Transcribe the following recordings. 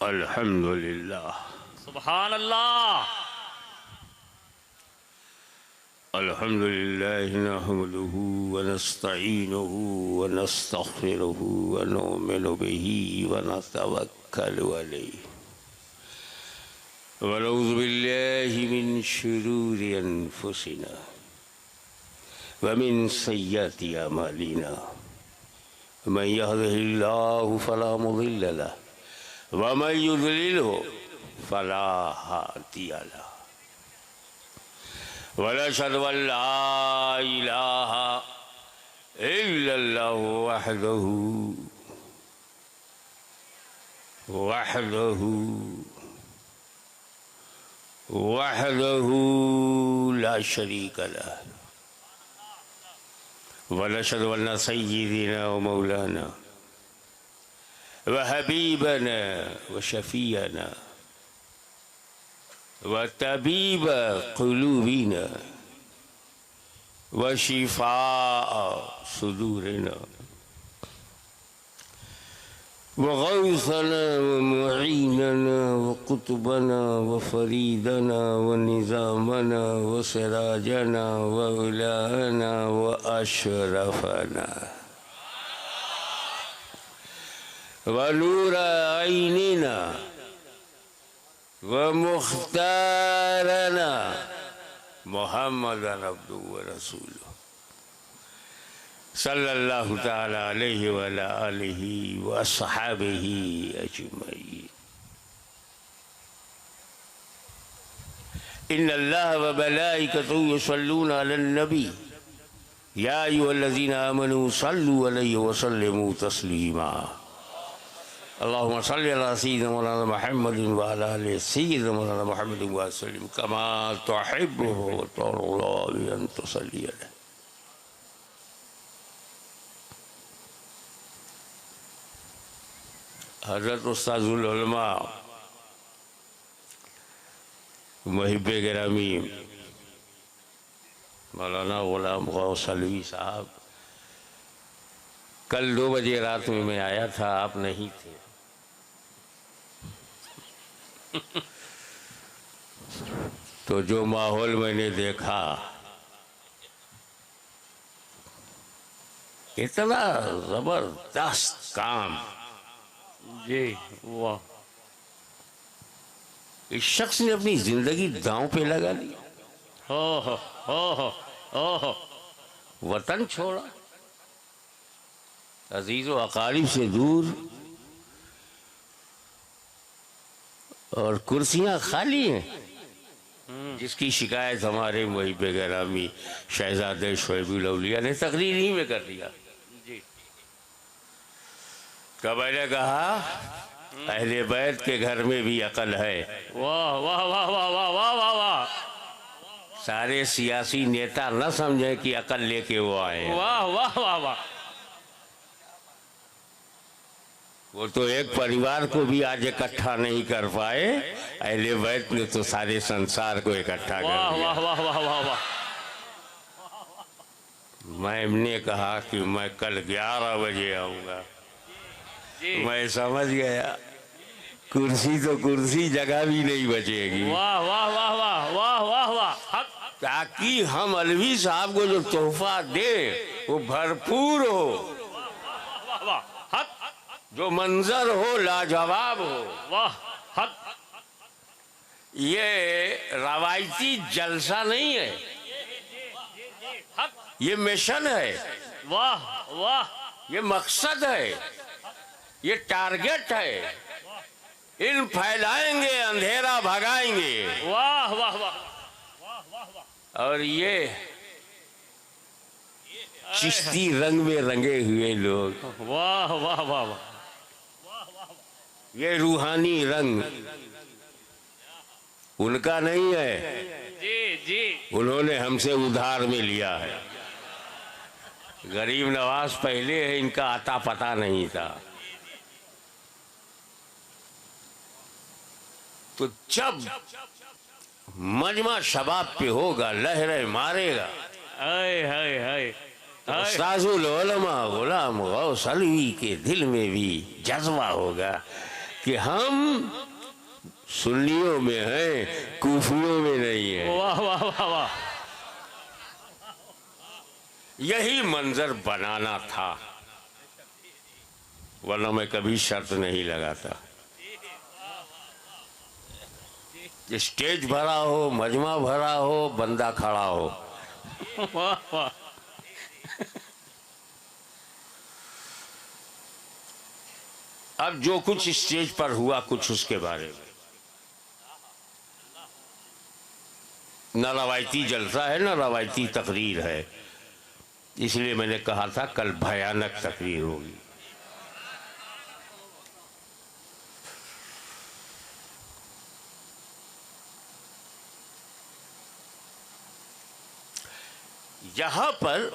अल्हम्दुलिल्लाह सुभान अल्लाह। अल्हम्दुलिल्लाह नहमदुहु व नस्तईनुहु व नस्तगफिरुहु व नुमिनु बिही व नतवक्कलु अलैहि व नऊज़ु बिल्लाहि मिन शुरूरि अनफुसिना व मिन सय्यिआति अमालिना। मन यहदिहिल्लाहु फला मुदिल्ल लहु व मन युद्लिलहु फला हादिय लहु। वनशहदु अल्ला इलाहा इल्लल्लाहु वहदहु ला शरीका लहु वनशहदु अन्ना सय्यिदना व मौलाना व हबीबना व शफीअना व तबीब क़ुलूबिना व शिफ़ाअ सुदूरिना व गौसना व मुईनना व कुतुबना व फरीदना व निज़ामना व सिराजना व उलाना व अशरफना व नूर ऐनिना व मुख्तारना मुहम्मदन अब्दुहु व रसूलुहु सल्लल्लाहु तआला अलैहि व अला आलिहि व अस्हाबिहि अजमईन। इन्नल्लाह व मलाइकतहु युसल्लूना अलन नबी या अय्युहल्लज़ीना आमनू सल्लू अलैहि व सल्लिमू तस्लीमा। अल्लाहुम्मा सल्लि अला सय्यिदिना मौलाना मुहम्मदिन व अला आलि सय्यिदिना मौलाना मुहम्मदिन व सल्लिम कमा तुहिब्बु व तर्दा बि अन तुसल्ली अलैहि। हज़रत उस्ताज़ुल उलमा मुहिब्बे गिरामी मौलाना ग़ुलाम गौस अलवी साहब, कल 2 बजे रात में मैं आया था, आप नहीं थे। तो जो माहौल मैंने देखा, इतना जबरदस्त काम जी वाह। इस शख्स ने अपनी जिंदगी दांव पे लगा दी। हो हो हो हो हो हो। वतन छोड़ा, अजीज़ो अकारीब से दूर, और कुर्सियां खाली हैं। जिसकी शिकायत हमारे मुहिब्बे गिरामी शहजादे शोएबुल औलिया ने तकरीर ही में कर दिया। कब मैंने कहा अहले बैत के घर में भी अकल है। वाह वाह वाह वाह वाह वाह वाह वाह। सारे सियासी नेता न समझे कि अकल लेके वो आए। वाह वाह वाह वाह। वो तो एक परिवार को भी आज इकट्ठा नहीं कर पाए, अहले बैत ने तो सारे संसार को इकट्ठा कर दिया। वाह वाह वाह वाह वाह। मैंने कहा कि मैं कल 11 बजे आऊंगा। मैं समझ गया कुर्सी तो कुर्सी, जगह भी नहीं बचेगी। वाह वाह वाह वाह वाह वाह वाह। ताकि हम अलवी साहब को जो तोहफा दे वो भरपूर हो, जो मंजर हो लाजवाब हो। वाह। ये रवायती जलसा नहीं है, ये मिशन है। वाह वाह। ये मकसद है, ये टारगेट है। इन फैलाएंगे, अंधेरा भगाएंगे। वाह वाह वाह। और ये चिश्ती रंग में रंगे हुए लोग, वाह वाह वाह वाह। ये रूहानी रंग उनका नहीं है, जी जी। उन्होंने हमसे उधार में लिया है। गरीब नवाज पहले है, इनका आता पता नहीं था। तो जब मजमा शबाब पे होगा, लहरें मारेगा, हाय हाय हाय। उस्ताज़ुल उलमा ग़ुलाम गौस अलवी के दिल में भी जज्बा होगा कि हम सुन्नियों में हैं, कूफियों में नहीं है। वाह वाह वाह वाह। यही मंजर बनाना था, वरना मैं कभी शर्त नहीं लगाता। स्टेज भरा हो, मजमा भरा हो, बंदा खड़ा हो। वाह वाह। अब जो कुछ स्टेज पर हुआ, कुछ उसके बारे में न रवायती जलसा है न रवायती तकरीर है, इसलिए मैंने कहा था कल भयानक तकरीर होगी। यहां पर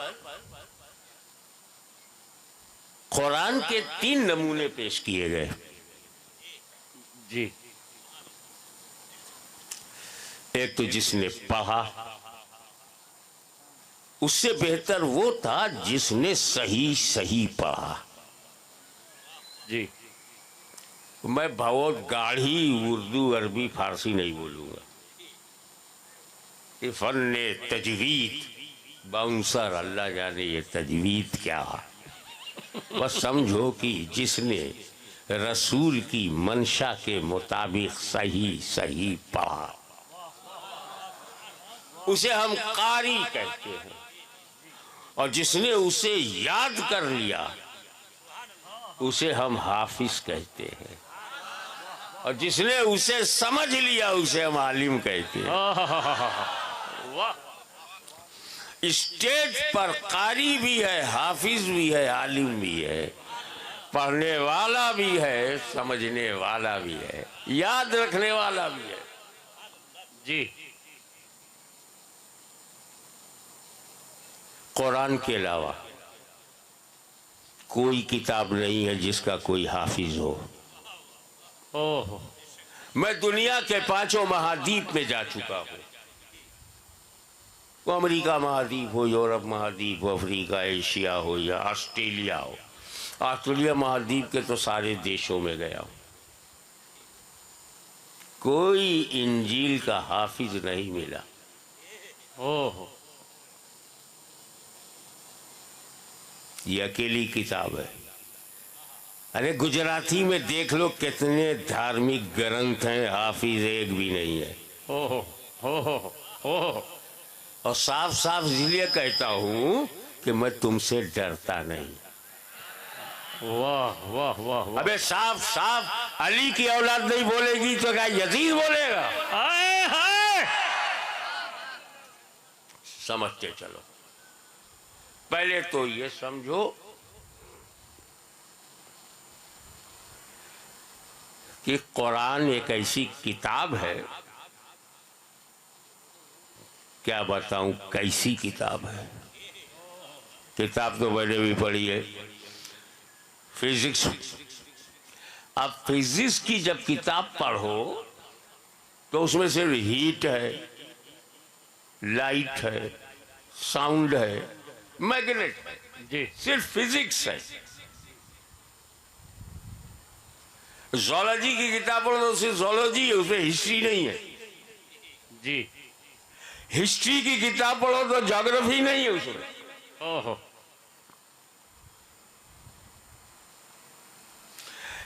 कुरान के 3 नमूने पेश किए गए। जी। एक तो जिसने पढ़ा, उससे बेहतर वो था जिसने सही सही पढ़ा। जी। मैं बहुत गाढ़ी उर्दू अरबी फारसी नहीं बोलूंगा। ये फन्ने तजवीद बाउंसर, अल्लाह जाने ये तजवीद क्या है। बस समझो कि जिसने रसूल की मंशा के मुताबिक सही सही पढ़ा, उसे हम कारी कहते हैं। और जिसने उसे याद कर लिया, उसे हम हाफिज कहते हैं। और जिसने उसे समझ लिया, उसे हम आलिम कहते हैं। वाह। स्टेज पर कारी भी है, हाफिज भी है, आलिम भी है, पढ़ने वाला भी है, समझने वाला भी है, याद रखने वाला भी है। जी। कुरान के अलावा कोई किताब नहीं है जिसका कोई हाफिज हो। ओह। मैं दुनिया के 5 महाद्वीप में जा चुका हूं। वो अमेरिका महाद्वीप हो, यूरोप महाद्वीप हो, अफ्रीका, एशिया हो या ऑस्ट्रेलिया हो। ऑस्ट्रेलिया महाद्वीप के तो सारे देशों में गया हूं। कोई इंजील का हाफिज नहीं मिला। ओह। ये अकेली किताब है। अरे गुजराती में देख लो कितने धार्मिक ग्रंथ हैं, हाफिज एक भी नहीं है। ओह ओह ओह। और साफ साफ इसलिए कहता हूं कि मैं तुमसे डरता नहीं। वाह वाह वाह वाह। अबे साफ साफ अली की औलाद नहीं बोलेगी तो क्या यजीद बोलेगा? हाय हाय। समझते चलो। पहले तो ये समझो कि कुरान एक ऐसी किताब है, क्या बताऊं कैसी किताब है। किताब तो मैंने भी पढ़ी है, फिजिक्स। अब फिजिक्स की जब किताब पढ़ो तो उसमें सिर्फ हीट है, लाइट है, साउंड है, मैग्नेट है। जी। सिर्फ फिजिक्स है। ज़ूलॉजी की किताब पढ़ो तो सिर्फ ज़ूलॉजी है, उसमें हिस्ट्री नहीं है। जी। हिस्ट्री की किताब पढ़ो तो ज्योग्राफी नहीं है उसमें। ओह।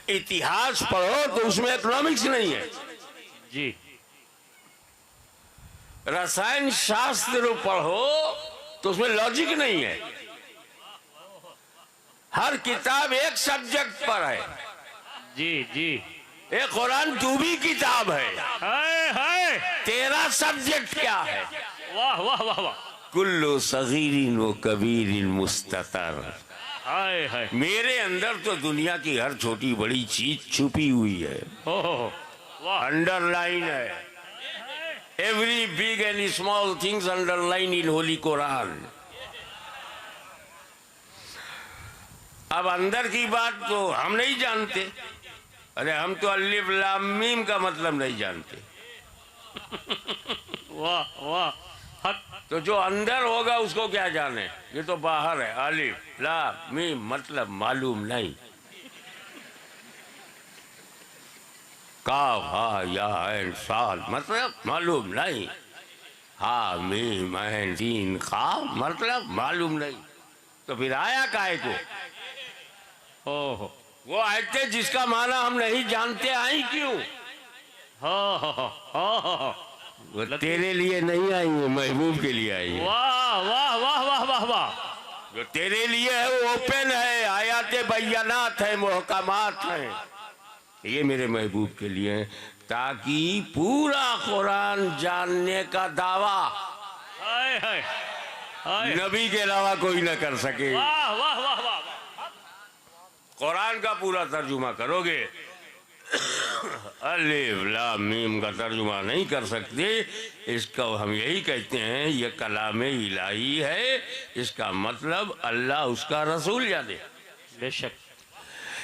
इतिहास पढ़ो तो उसमें इकोनॉमिक्स नहीं है। जी। रसायन शास्त्र पढ़ो तो उसमें लॉजिक नहीं है। हर किताब एक सब्जेक्ट पर है। जी। जी। एक कुरान तू भी किताब है। हाय हाय। तेरा सब्जेक्ट क्या है? वाह वाह वाह वाह। कुल्लु सगीरिन व कबीरिन मुस्ततर। हाय हाय। मेरे अंदर तो दुनिया की हर छोटी बड़ी चीज छुपी हुई है, ओह। वाह। अंडरलाइन है। Every big and small things underline in holy Quran. अब अंदर की बात तो हम नहीं जानते। अरे हम तो अलिफ लाम मीम का मतलब नहीं जानते। वाह वाह। हक। तो जो अंदर होगा उसको क्या जाने, ये तो बाहर है। अलिफ लाम मीम मतलब मालूम नहीं। काफ हा या ऐन साद मतलब मालूम नहीं, हा मीम ऐन सीन खाफ मतलब मालूम नहीं, तो फिर आया काहे को? ओहो वो आयते जिसका माना हम नहीं जानते आई क्यों? वो तेरे लिए नहीं आई है, महबूब के लिए आई है। वाह वाह वाह वाह वाह वाह। जो तेरे लिए है वो ओपन है, आयाते बय्यनात है, मुहकमात है, ये मेरे महबूब के लिए है, ताकि पूरा कुरान जानने का दावा हाय हाय हाय। नबी के अलावा कोई न कर सके। वाह वाह वाह वाह। कुरान का पूरा तर्जुमा करोगे, अलिफ लाम मीम का तर्जुमा नहीं कर सकते, इसका हम यही कहते हैं ये कलाम इलाही है, इसका मतलब अल्लाह उसका रसूल जाने। बेशक।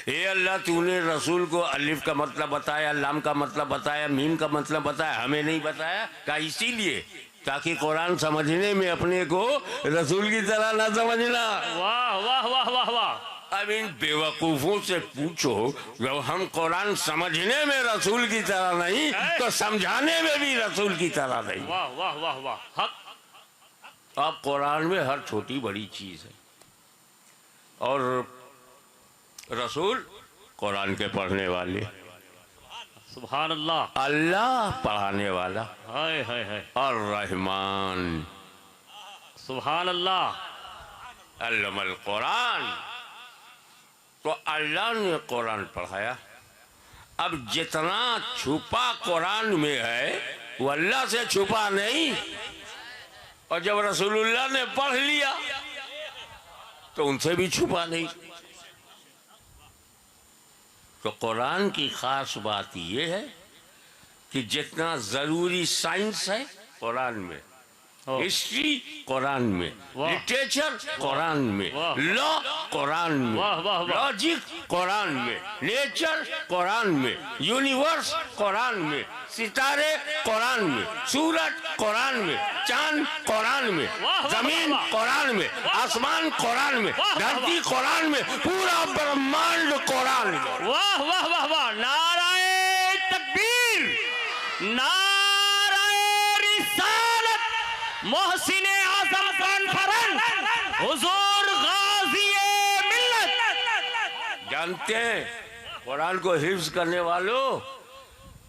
ये अल्लाह तूने रसूल को अलिफ का मतलब बताया, लाम का मतलब बताया, मीम का मतलब बताया, हमें नहीं बताया का? इसीलिए ताकि कुरान समझने में अपने को रसूल की तरह ना समझना। वाह वाह वाह वाह वाह। अब इन बेवकूफों से पूछो, जब हम कुरान समझने में रसूल की तरह नहीं तो समझाने में भी रसूल की तरह नहीं। वाह वाह वाह वाह। हक। अब कुरान में हर छोटी बड़ी चीज है, और रसूल कुरान के पढ़ने वाले, सुभान अल्लाह। अल्लाह पढ़ाने वाला, हाय हाय हाय। और रहमान, सुभान अल्लाह। अल्लमल कुरान, तो अल्लाह ने कुरान पढ़ाया। अब जितना छुपा कुरान में है वो अल्लाह से छुपा नहीं, और जब रसूलुल्लाह ने पढ़ लिया तो उनसे भी छुपा नहीं। तो कुरान की खास बात यह है कि जितना जरूरी साइंस है कुरान में, हिस्ट्री कुरान में, लिटरेचर कुरान में, लॉ कुरान में, लॉजिक कुरान में, नेचर कुरान में, यूनिवर्स कुरान में, सितारे कुरान में, सूरज कुरान में, चांद कुरान में, जमीन कुरान में, आसमान कुरान में, धरती कुरान में, पूरा ब्रह्मांड कुरान में। वाह वाह वाह वाह। नाराए तकबीर, नाराए रिसालत, मोहसिने आजम कॉन्फ्रेंस, हुजूर गाजी मिल्लत। जानते हैं कुरान को हिफ्ज करने वालों,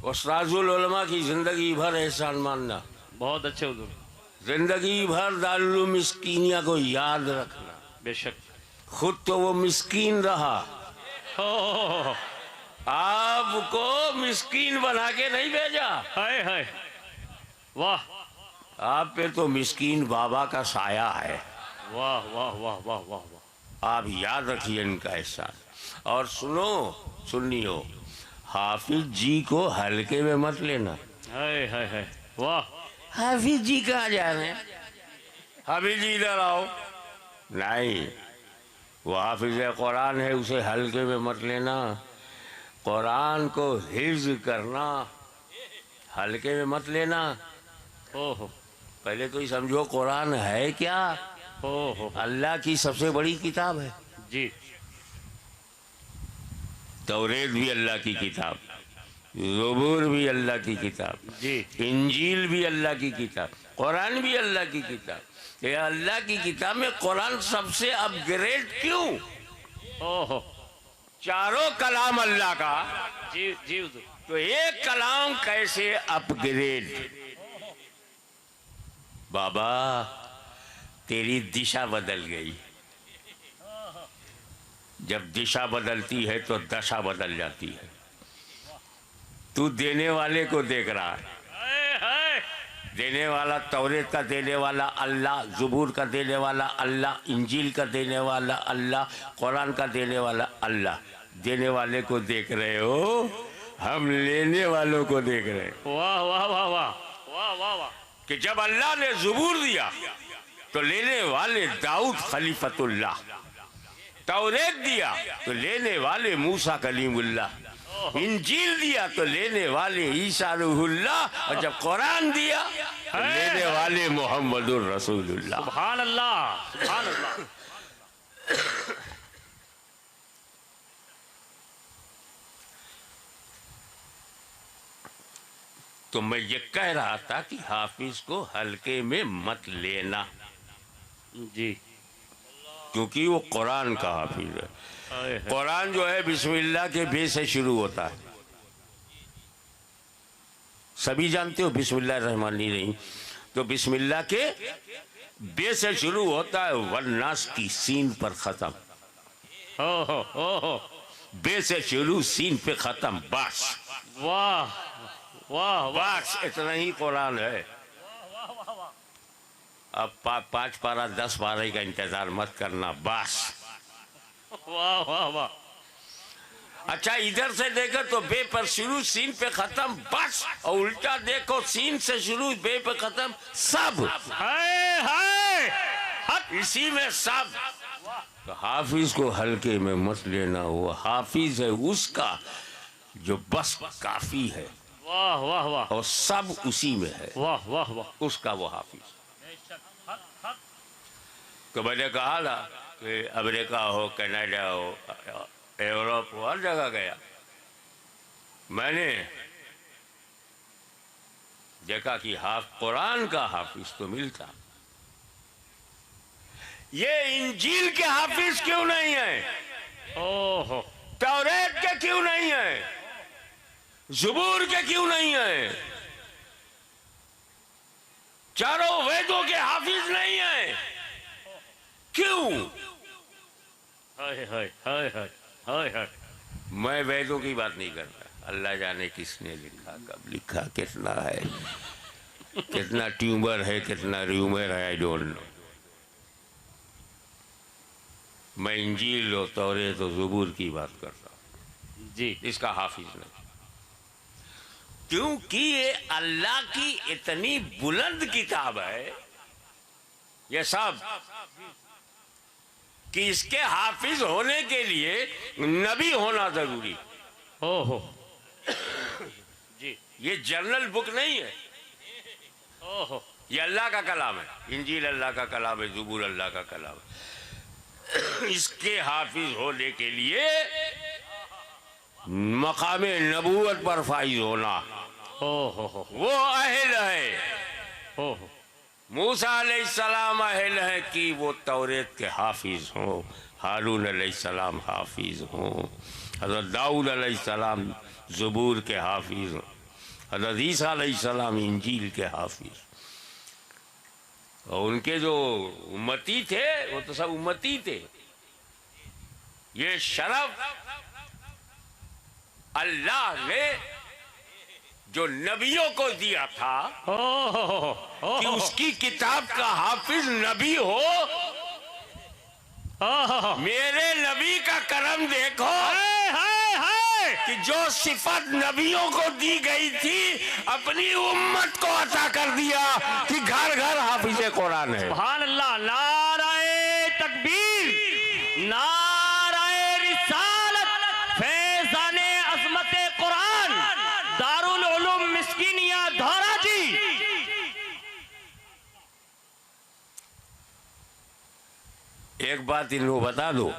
उस्ताजुल उलमा की जिंदगी भर एहसान मानना, बहुत अच्छे हुजूर। जिंदगी भर दारुल मिस्कीनिया को याद रखना। बेशक। खुद तो वो मिस्कीन रहा, हो आपको मिस्कीन बना के नहीं भेजा। हाय हाय। वाह आप पे तो मिस्कीन बाबा का साया है। वाह वाह वाह वाह वाह वाह। आप याद रखिए इनका एहसान। और सुनो, सुनियो, हाफिज जी को हल्के में मत लेना। हाय हाय हाय। वाह। हाफिज जी कहाँ जा रहे हैं? हाफिज जी इधर आओ। नहीं, वो हाफिज कुरान है, उसे हल्के में मत लेना। कुरान को हिफ्ज करना हल्के में मत लेना। ओहो। पहले तो ये समझो कुरान है क्या? ओहो। अल्लाह की सबसे बड़ी किताब है। जी। तौरेत भी अल्लाह की किताब, ज़बूर भी अल्लाह की किताब, जी। इंजील भी अल्लाह की किताब, कुरान भी अल्लाह की किताब। ये अल्लाह की किताब में कुरान सबसे अपग्रेड क्यों? ओहो। चारों कलाम अल्लाह का, जी जी हुजूर। तो एक कलाम कैसे अपग्रेड? बाबा तेरी दिशा बदल गई। जब दिशा बदलती है तो दशा बदल जाती है। तू देने वाले को देख रहा है। हाय हाय। देने वाला, तौरेत का देने वाला अल्लाह, ज़बूर का देने वाला अल्लाह, इंजील का देने वाला अल्लाह, कुरान का देने वाला अल्लाह। देने वाले को देख रहे हो, हम लेने वालों को देख रहे हैं। वाह वाह वाह वाह वाह वाह वाह। कि जब अल्लाह ने ज़बूर दिया तो लेने वाले दाऊद खलीफतुल्लाह, तौरेत दिया तो लेने वाले मूसा कलीमुल्लाह, इंजील दिया तो लेने वाले ईसा रूहुल्लाह, और जब कुरान दिया तो लेने वाले मोहम्मदुर रसूलुल्लाह। सुभान अल्लाह, सुभान अल्लाह। तो मैं ये कह रहा था कि हाफिज को हल्के में मत लेना, जी। क्योंकि वो कुरान का हाफिज है। कुरान जो है बिस्मिल्लाह के बे से शुरू होता है, सभी जानते हो बिस्मिल्लाह रहमान रहीम, तो बिस्मिल्लाह के बे से शुरू होता है, वन्नास की सीन पर खत्म, हो बे से शुरू सीन पे खत्म, बस। वाह वाह वाह। बस इतना ही कुरान है। अब 5 पारा 10 पारे का इंतजार मत करना, बस। वाह वाह वाह। अच्छा इधर से देखो तो बे पर शुरू सीन पे खत्म, बस। और उल्टा देखो, सीन से शुरू बे पे खत्म, सब हाय हाय। इसी में सब। तो हाफिज को हल्के में मत लेना, वो हाफिज है उसका जो बस काफी है, वाह वाह वाह। और सब उसी में है, वाह वाह वाह। उसका वो हाफिज। तो मैंने कहा ना कि अमेरिका हो, कनाडा हो, यूरोप हो, हर जगह गया, मैंने देखा कि कुरान का हाफिज तो मिलता, ये इंजील के हाफिज क्यों नहीं है? ओहो। तौरेत के क्यों नहीं है? ज़बूर के क्यों नहीं है? चारों वेदों के हाफिज नहीं है, क्यों? हाय हाय हाय हाय हाय हाय। मैं वेदों की बात नहीं करता, अल्लाह जाने किसने लिखा, कब लिखा, कितना है, कितना ट्यूमर है, कितना र्यूमर है, आई डोंट नो। मैं इंजील और तौरेत और ज़बूर की बात करता हूँ जी। इसका हाफिज नहीं, क्योंकि ये अल्लाह की इतनी बुलंद किताब है ये सब, कि इसके हाफिज होने के लिए नबी होना जरूरी। ओहो। जी। ये जर्नल बुक नहीं है, ओहो। ये अल्लाह का कलाम है, इंजील अल्लाह का कलाम है, ज़बूर अल्लाह का कलाम है। इसके हाफिज होने के लिए मकामे नबूवत पर फाइज होना, ओहो। वो अहल है। ओहो। मूसा अलैहिस्सलाम अहल है कि वो तौरेत के हाफिज हों, हारून अलैहिस्सलाम हाफिज हों, हज़रत दाऊद अलैहिस्सलाम ज़बूर के हाफिज हों, हज़रत ईसा अलैहिस्सलाम इंजील के हाफिज। और उनके जो उम्मती थे वो तो सब उम्मती थे। ये शरफ अल्लाह ने जो नबियों को दिया था कि उसकी किताब का हाफिज नबी हो। मेरे नबी का करम देखो कि जो सिफत नबियों को दी गई थी अपनी उम्मत को अता कर दिया कि घर घर हाफिज कुरान है। सुभान अल्लाह। नाराए तकबीर, नाराए रिसालत, फैज़ाने अज़मत कुरान, दारुल उलूम मिस्किनिया धौरा जी। एक बात इनको बता दो,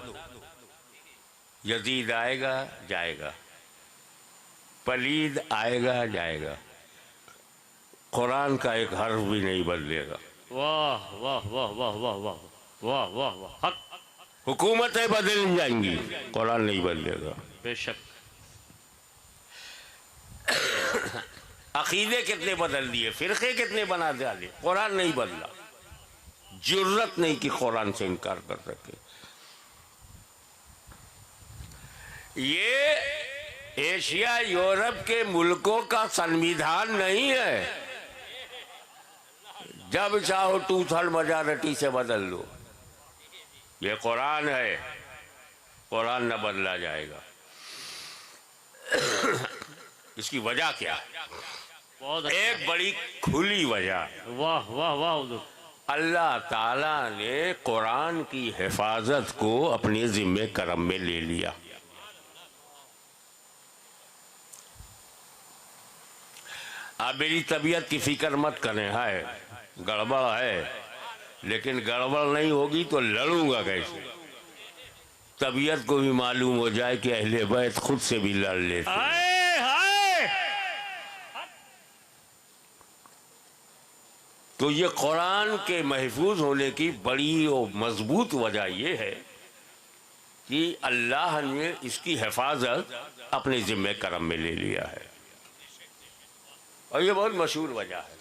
यजीद आएगा जाएगा, पलीद आएगा जाएगा, कुरान का एक हर्फ भी नहीं बदलेगा। वाह वाह वाह वाह वाह वाह वाह वाह वाह। हक। हुकूमतें बदल जाएंगी, कुरान नहीं बदलेगा। बेशक। अकीदे कितने बदल दिए, फिरके कितने बना डाले, कुरान नहीं बदला। जुर्रत नहीं कि कुरान से इनकार कर सके। ये एशिया यूरोप के मुल्कों का संविधान नहीं है, जब चाहो 2/3 मेजॉरिटी से बदल लो। ये कुरान है, कुरान न बदला जाएगा। इसकी वजह क्या है? बहुत एक बड़ी खुली वजह, वाह वाह वाह हुजूर। अल्लाह ताला ने कुरान की हिफाजत को अपने जिम्मे करम में ले लिया। आप मेरी तबीयत की फिक्र मत करें, है गड़बड़ है, लेकिन गड़बड़ नहीं होगी तो लड़ूंगा कैसे? तबीयत को भी मालूम हो जाए कि अहले बैत खुद से भी लड़ लेते। तो ये कुरान के महफूज होने की बड़ी और मजबूत वजह ये है कि अल्लाह ने इसकी हिफाजत अपने जिम्मे करम में ले लिया है, और ये बहुत मशहूर वजह है।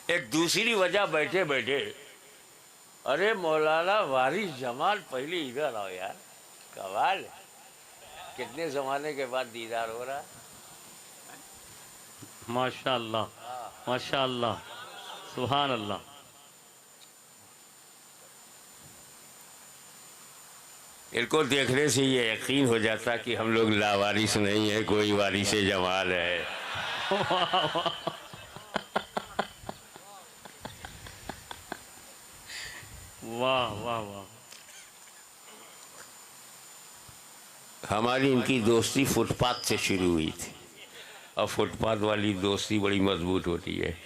एक दूसरी वजह बैठे बैठे, अरे मौलाना वारिस जमाल पहले इधर आओ यार, कमाल है, कितने जमाने के बाद दीदार हो रहा है। माशाअल्लाह, माशाअल्लाह, सुभान अल्लाह। इनको देखने से ये यकीन हो जाता कि हम लोग लावारिस नहीं है, कोई वारिस जमाल है। वाह वाह वाह। हमारी इनकी दोस्ती फुटपाथ से शुरू हुई थी, और फुटपाथ वाली दोस्ती बड़ी मजबूत होती है।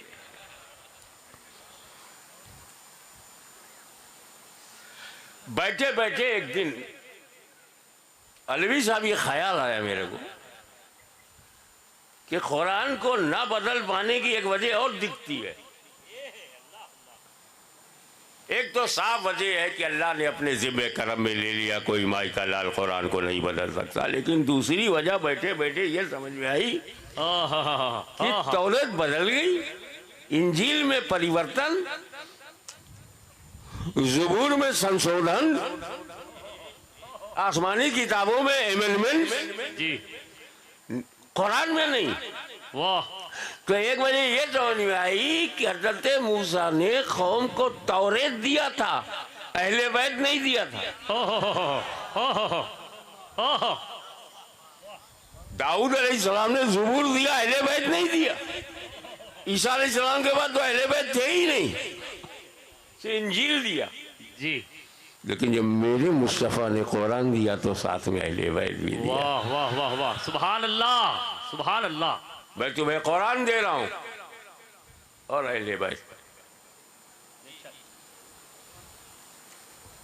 बैठे बैठे एक दिन अलवी साहब ये ख्याल आया मेरे को कि कुरान को ना बदल पाने की एक वजह और दिखती है। एक तो साफ वजह है कि अल्लाह ने अपने जिम्मे करम में ले लिया, कोई माई का लाल कुरान को नहीं बदल सकता। लेकिन दूसरी वजह बैठे बैठे ये समझ में आई कि तौरात बदल गई, इंजील में परिवर्तन, ज़बूर में संशोधन, आसमानी किताबों में एमेंडमेंट जी, कुरान में नहीं। वाह। तो एक वजह ये समझ में आई कि हज़रत मूसा ने कौम को तौरेत दिया था, अहले बैत नहीं दिया था। दाऊद अलैहिस्सलाम ने ज़बूर दिया, अहले बैत नहीं दिया। ईसा अलैहिस्सलाम के बाद तो अहले बैत थे ही नहीं, इंजील दिया जी। लेकिन जब मेरे मुस्तफ़ा ने कुरान दिया तो साथ में अहले बैत भी दिया। वाह वाह वाह वाह, सुभान अल्लाह, सुभान अल्लाह। मैं तुम्हें कुरान दे रहा हूं और अहले बैत,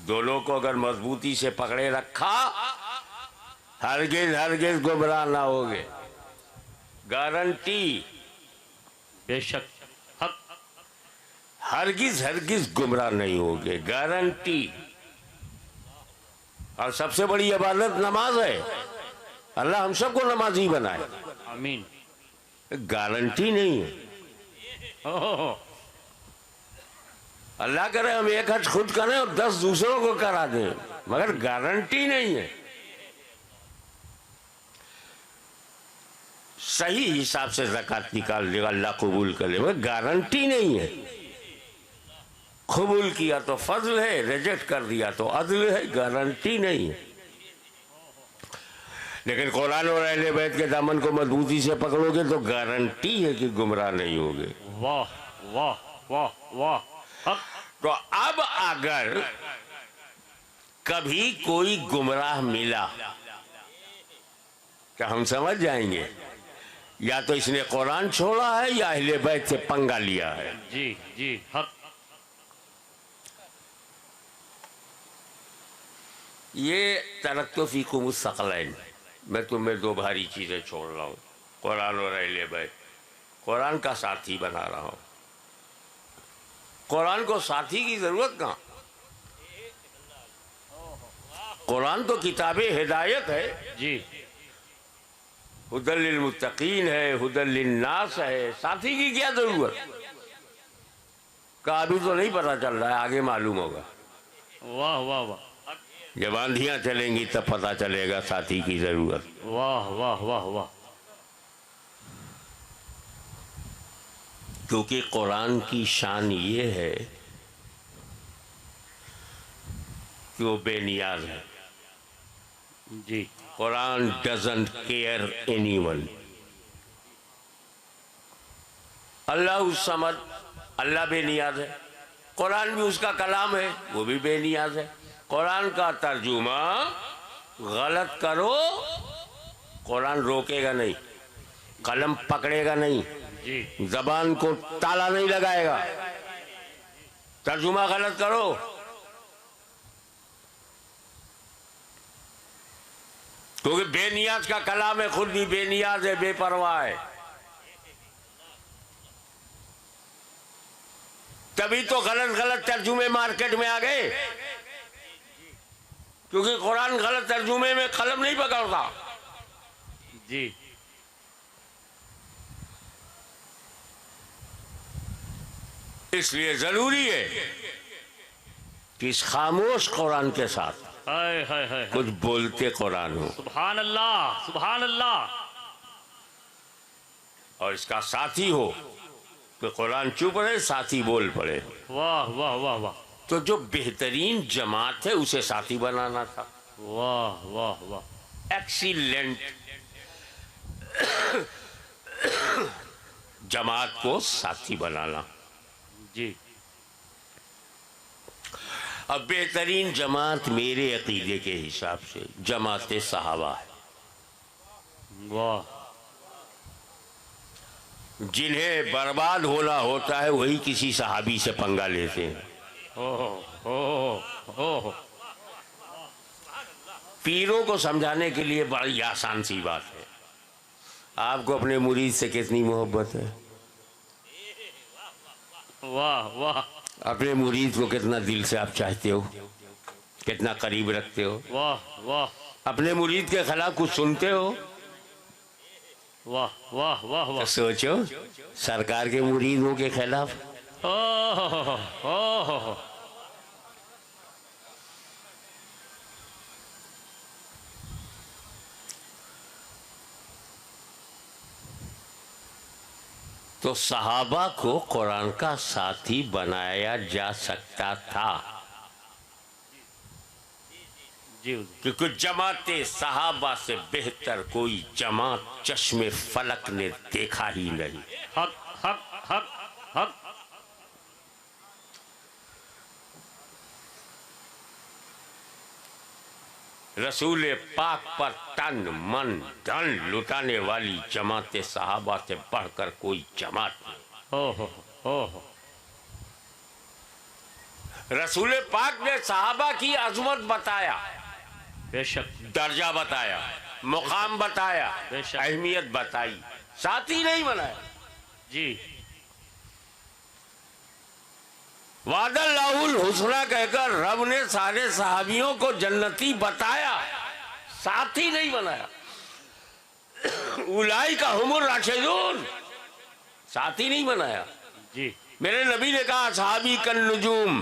दोनों को अगर मजबूती से पकड़े रखा, हरगिज हरगिज गुमराह ना होगे, गारंटी। बेशक, हक। हरगिज हरगिज गुमराह नहीं होगे, गारंटी। और सबसे बड़ी इबादत नमाज है, अल्लाह हम सबको नमाजी बनाए, आमीन। गारंटी नहीं है। अल्लाह करे हम एक हज खुद करें और 10 दूसरों को करा दें, मगर गारंटी नहीं है। सही हिसाब से ज़कात निकाल देगा, अल्लाह कबूल कर ले, मगर गारंटी नहीं है। कबूल किया तो फजल है, रिजेक्ट कर दिया तो अदल है, गारंटी नहीं है। लेकिन कुरान और अहले बैत के दामन को मजबूती से पकड़ोगे तो गारंटी है कि गुमराह नहीं होगे। वाह वाह वाह वाह, हक। तो अब अगर कभी कोई गुमराह मिला तो हम समझ जाएंगे या तो इसने कुरान छोड़ा है या अहले बैत से पंगा लिया है। जी जी, हक। ये तरक्तो फीकुम सक़लैन, मैं तुम्हें 2 भारी चीजें छोड़ रहा हूँ, कुरान और अहले बैत। कुरान का साथी बना रहा हूँ। कुरान को साथी की जरूरत कहाँ? कुरान तो किताबे हिदायत है जी, हुदल लिल मुत्तकीन है, हुदल लिन नास है, साथी की क्या जरूरत? का अभी तो नहीं पता चल रहा है, आगे मालूम होगा। वाह वाह वाह, जब आंधियां चलेंगी तब पता चलेगा साथी की जरूरत। वाह वाह वाह वाह। क्योंकि कुरान की शान ये है कि वो बेनियाज है। जी, कुरान डजंट केयर एनीवन। अल्लाह समद, अल्लाह बेनियाज है, कुरान भी उसका कलाम है, वो भी बेनियाज है। कुरान का तर्जुमा गलत करो, कुरान रोकेगा नहीं, कलम पकड़ेगा नहीं, जी, जबान को ताला नहीं लगाएगा। तर्जुमा गलत करो, क्योंकि बेनियाज का कलाम है, खुद भी बेनियाज है, बेपरवाह है। तभी तो गलत गलत तर्जुमे मार्केट में आ गए, क्योंकि कुरान गलत तर्जुमे में कलम नहीं पकड़ता। जी इसलिए जरूरी है कि इस खामोश कुरान के साथ हाय हाय हाय कुछ बोलते कुरान हो, सुभान अल्लाह सुभान अल्लाह। और इसका साथी हो कि कुरान चुप रहे, साथी बोल पड़े। वाह वाह वाह वाह तो जो बेहतरीन जमात है उसे साथी बनाना था। वाह वाह वाह। एक्सीलेंट जमात को साथी बनाना। जी अब बेहतरीन जमात मेरे अकीदे के हिसाब से जमात सहाबा है, वाह। जिन्हें बर्बाद होना होता है वही किसी सहाबी से पंगा लेते हैं। ओह ओह ओह। पीरों को समझाने के लिए बड़ी आसान सी बात है। आपको अपने मुरीद से कितनी मोहब्बत है, वाह वाह। अपने मुरीद को कितना दिल से आप चाहते हो, कितना करीब रखते हो। वाह वाह। अपने मुरीद के खिलाफ कुछ सुनते हो, वाह वाह वाह तो वाह। सोचो सरकार के मुरीदों के खिलाफ। ओह ओह। तो सहाबा को कुरान का साथी बनाया जा सकता था, जी क्योंकि जमाते सहाबा से बेहतर कोई जमात चश्मे फलक ने देखा ही नहीं। हक हक हक हक। रसूल पाक पर तन मन धन लुटाने वाली जमाते सहाबा से बढ़कर कोई जमात नहीं। ओह ओह। रसूल पाक ने सहाबा की अजमत बताया, बेशक दर्जा बताया, मुकाम बताया, बेशक। अहमियत बताई, साथी नहीं बनाया। जी वादल्लाहुल हुस्ना कहकर रब ने सारे सहाबियों को जन्नती बताया, साथी नहीं बनाया। उलाई का हुमुर राशिदून, साथी नहीं बनाया। जी मेरे नबी ने कहा सहाबी कन नुजूम,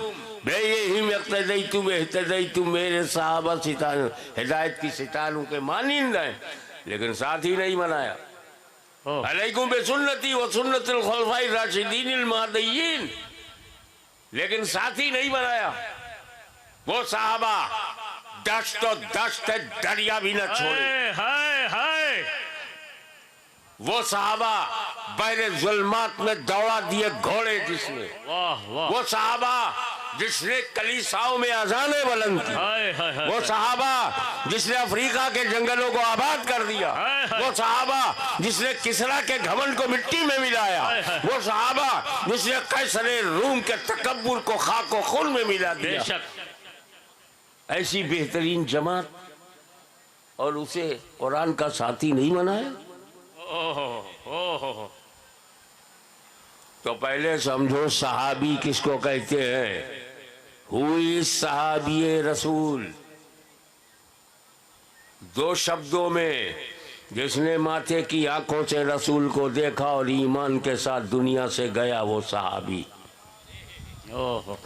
तुम मेरे सहाबा सितारों हिदायत की सितारों के मानिंद हैं, लेकिन साथी नहीं बनाया। ओह अलैकुम बिसुन्नती व सुन्नतिल खुलफाए राशिदीनिल महदिय्यीन, लेकिन साथी नहीं बनाया। वो साहबा दश्त तो दश्त दरिया भी न छोड़े, हाय हाय। वो साहबा बहरे जुल्मात में दौड़ा दिए घोड़े जिसने, वाह वाह। वो साहबा जिसने कलीसाओं में अजाने बुलंद की, हाय हाय हाय। वो साहबा जिसने अफ्रीका के जंगलों को आबाद कर दिया, वो साहबा जिसने किसरा के घमंड को मिट्टी में मिलाया, वो साहबा जिसने कैसरे रूम के तकब्बुर को खाक को खून में मिला दिया। बेशक। ऐसी बेहतरीन जमात और उसे कुरान का साथी नहीं बनाया। ओह ओह। तो पहले समझो सहाबी किसको कहते हैं। हुई सहाबी रसूल, दो शब्दों में, जिसने माथे की आंखों से रसूल को देखा और ईमान के साथ दुनिया से गया वो सहाबी। ओह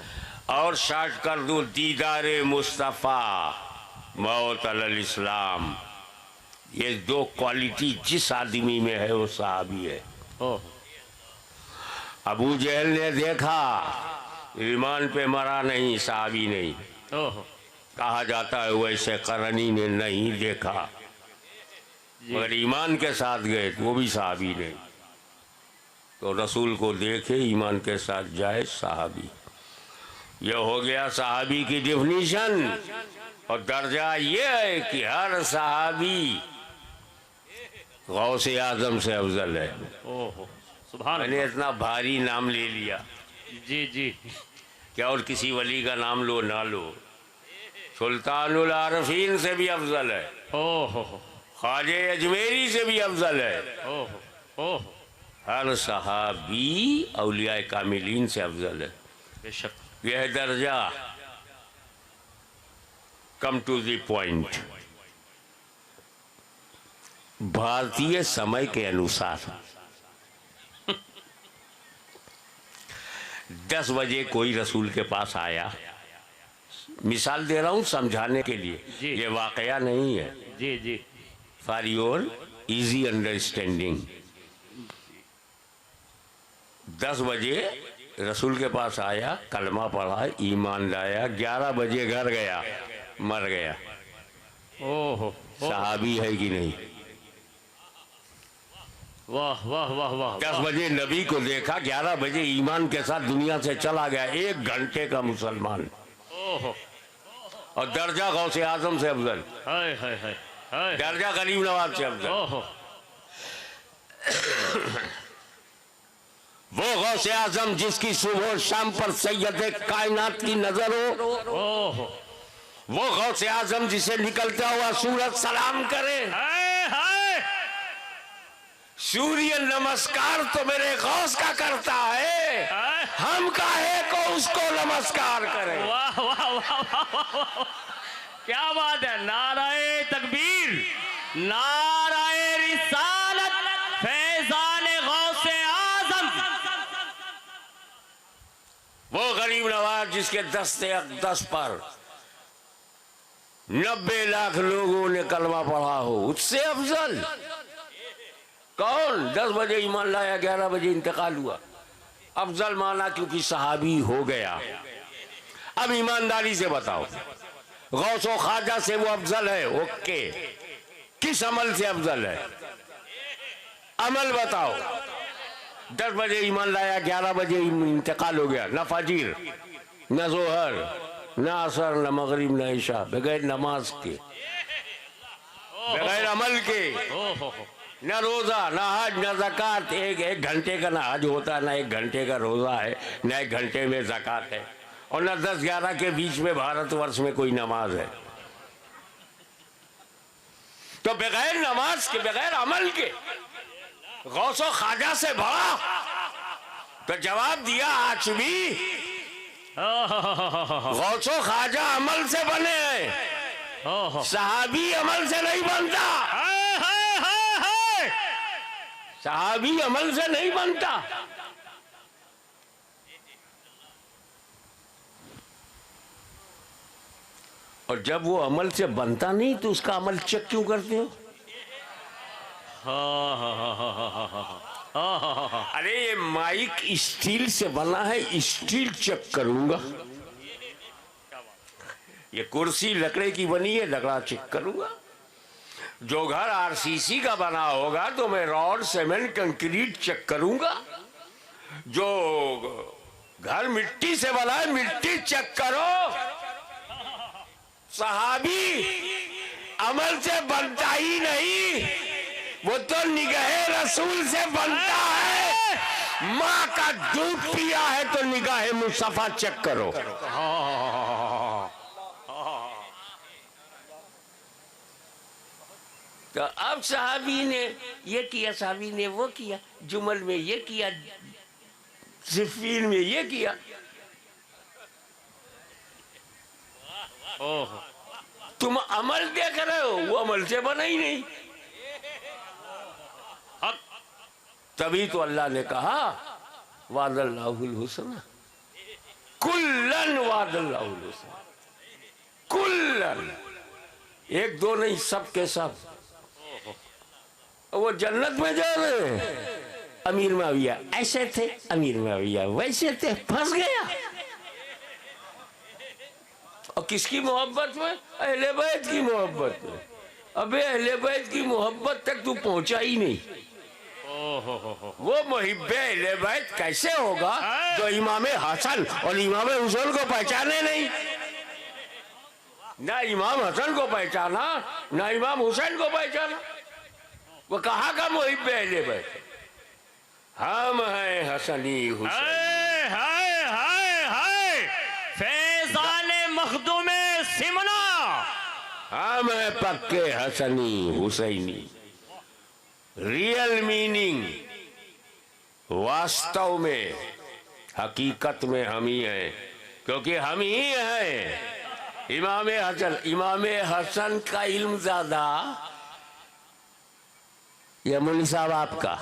और शार्ट कर दूं दीदारे मुस्तफ़ा मौत अलल इस्लाम, ये दो क्वालिटी जिस आदमी में है वो सहाबी है। ओह। अबू जहल ने देखा, ईमान पे मरा नहीं, सहाबी नहीं। ओह। कहा जाता है वैसे करनी ने नहीं देखा, मगर ईमान के साथ गए तो वो भी सहाबी नहीं। तो रसूल को देखे ईमान के साथ जाए सहाबी। ये हो गया सहाबी की डिफिनीशन। और दर्जा ये है कि हर सहाबी गौसे आजम से अफजल है। ओह सुभान मैंने इतना भारी नाम ले लिया, जी जी। क्या और किसी वली का नाम लो ना लो, सुल्तानुल आरफीन से भी अफजल है, ओह ख्वाजे अजमेरी से भी अफजल है। ओह ओह। हर सहाबी औलिया कामिलीन से अफजल है। बेशक। यह दर्जा। Come to the point. भारतीय समय के अनुसार 10 बजे कोई रसूल के पास आया। मिसाल दे रहा हूं समझाने के लिए, ये वाकया नहीं है। जी जी। For your easy understanding. 10 बजे रसूल के पास आया, कलमा पढ़ा, ईमान लाया, 11 बजे घर गया, मर गया। ओहो, सहाबी है कि नहीं? वाह वाह वाह वाह। 10 बजे नबी को देखा, 11 बजे ईमान के साथ दुनिया से चला गया। 1 घंटे का मुसलमान। ओहो। और दर्जा गौसे आजम से अफजल। हाय हाय हाय हाय। दर्जा गरीब नवाज से अफजल। ओहो। वो गौसे आजम जिसकी सुबह शाम पर सैयद कायनात की नजर हो। ओहो। वो गौसे आजम जिसे निकलता हुआ सूरज सलाम करे। हाय हाय। सूर्य नमस्कार तो मेरे गौस का करता है, हम काहे को उसको नमस्कार करें। वाह वाह वाह वाह। क्या बात है। नाराए तकबीर, नाराए रिसालत, फैजान गौसे आजम। वो गरीब नवाज जिसके दस्ते अक़दस पर 90 लाख लोगों ने कलमा पढ़ा हो, उससे अफजल कौन? 10 बजे ईमान लाया, 11 बजे इंतकाल हुआ। अफजल माना क्योंकि सहाबी हो गया। अब ईमानदारी से बताओ, गौसो ख्वाजा से वो अफजल है? ओके, किस अमल से अफजल है? अमल बताओ। 10 बजे ईमान लाया, 11 बजे इंतकाल हो गया। न फजीर, न जोहर, न असर, न मगरिब, न इशा, बगैर नमाज के, बगैर अमल के। न रोजा, न हज, न ज़कात। एक घंटे का ना हज होता है, ना 1 घंटे का रोजा है, न 1 घंटे में ज़कात है, और न 10-11 के बीच में भारतवर्ष में कोई नमाज है। तो बगैर नमाज के, बगैर अमल के गौसो ख्वाजा से भरा। तो जवाब दिया आचमी, गौसो ख्वाजा अमल से बने हैं, सहाबी अमल से नहीं बनता। सहाबी अमल से नहीं बनता। और जब वो अमल से बनता नहीं तो उसका अमल चेक क्यों करते हो? अरे ये माइक स्टील से बना है, स्टील चेक करूंगा। ये कुर्सी लकड़े की बनी है, लकड़ा चेक करूंगा। जो घर आरसीसी का बना होगा तो मैं रॉड, सीमेंट, कंक्रीट चेक करूंगा। जो घर मिट्टी से बना है, मिट्टी चेक करो। सहाबी अमल से बनता ही नहीं, वो तो निगाहे रसूल से बनता है। माँ का दूध पिया है तो निगाहे मुस्तफा चेक करो। तो अब साहबी ने ये किया, साहबी ने वो किया, जुमल में ये किया, सिफीन में ये किया। तुम अमल देख रहे हो, वो अमल से बना ही नहीं। तभी तो अल्लाह ने कहा वादल्लाहुल हुस्ना, कुल्लन वादल्लाहुल हुस्ना, कुल्लन, 1-2 नहीं, सब के सब। वो जन्नत में जा रहे हैं। अमीर माविया ऐसे थे, अमीर माविया वैसे थे, फंस गया। और किसकी मोहब्बत में? अहले बैत की मोहब्बत में। अबे अहले बैत की मोहब्बत तक तू पहुंचा ही नहीं। वो मुहिब्बे अहले बैत कैसे होगा जो इमाम हसन और इमाम हुसैन को पहचाने नहीं? ना इमाम हसन को पहचाना, ना इमाम हुसैन को पहचाना। वो कहाँ का मुहिब्बे अहले बैत? हम हैं हसनी हुसैन। हाय हाय हाय, फैजाने मखदूमे सिमना। हम हैं पक्के हसनी हुसैनी। रियल मीनिंग, वास्तव में हकीकत में हम ही हैं, क्योंकि हम ही हैं। इमाम हसन का इल्म ज्यादा या मौलवी साहब आपका?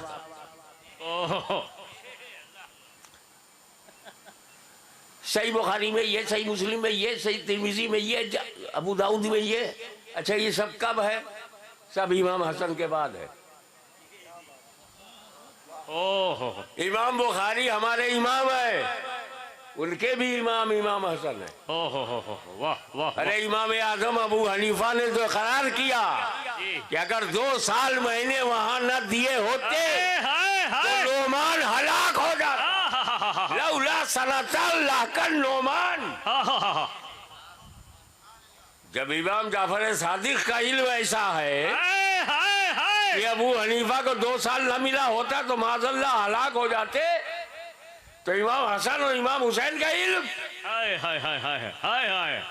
ओहो, सही बुखारी में ये, सही मुस्लिम में ये, सही तिरमिजी में ये, अबू दाऊद में ये। अच्छा, ये सब कब है? सब इमाम हसन के बाद है। ओहो, इमाम बुखारी हमारे इमाम है, उनके भी इमाम हसन है। ओहो, वाह वाह। अरे इमाम आजम अबू हनीफा ने तो करार किया कि अगर 2 साल महीने वहां न दिए होते तो नोमान हलाक हो जाता। लौला सनतल लाकन नोमान। जब इमाम जाफर सादिक का इल्म ऐसा है कि अबू हनीफा को 2 साल न मिला होता तो माज़अल्लाह हलाक हो जाते, तो इमाम हसन और इमाम हुसैन का इल्म हाय हाय हाय हाय हाय हाय,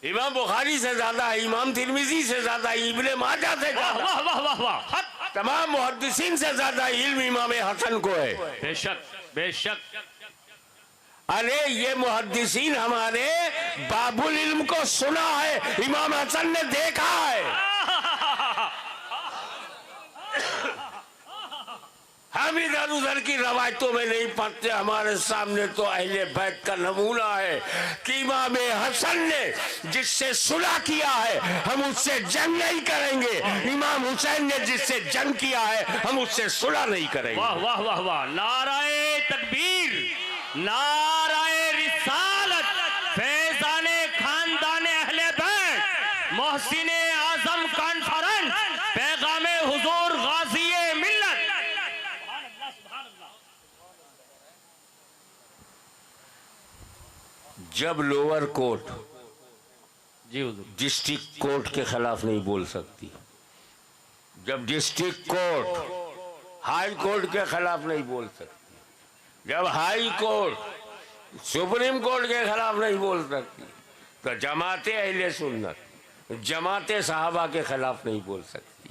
इमाम बुखारी से ज्यादा है, इमाम तिरमिजी से ज्यादा है, इब्ने माजा से वाह ज्यादा, वाह वाह वाह वाह, तमाम मुहद्दिसीन से ज्यादा इल्म इमाम हसन को है। बेशक बेशक। अरे ये मुहद्दिसीन हमारे बाबुल इल्म को सुना है, इमाम हसन ने देखा है। हम इधर उधर की रवायतों में नहीं पढ़ते, हमारे सामने तो अहले बैत का नमूना है कि इमाम हसन ने जिससे सुलह किया है हम उससे जंग नहीं करेंगे, इमाम हुसैन ने जिससे जंग किया है हम उससे सुलह नहीं करेंगे। वाह वाह वाह वाह, नाराए तकबीर, नाराए रिसालत, फैजाने खानदाने अहले बैत, मोहसिने आजम कॉन्फ्रेंस, पैगामे हुजूर गाज़िए मिल्लत। जब लोअर कोर्ट जी हुजूर, डिस्ट्रिक्ट कोर्ट के खिलाफ नहीं बोल सकती, जब डिस्ट्रिक्ट कोर्ट हाई कोर्ट के खिलाफ नहीं बोल सकती, जब हाई कोर्ट सुप्रीम कोर्ट के खिलाफ नहीं बोल सकती, तो जमाते अहले सुन्नत जमाते सहाबा के खिलाफ नहीं बोल सकती,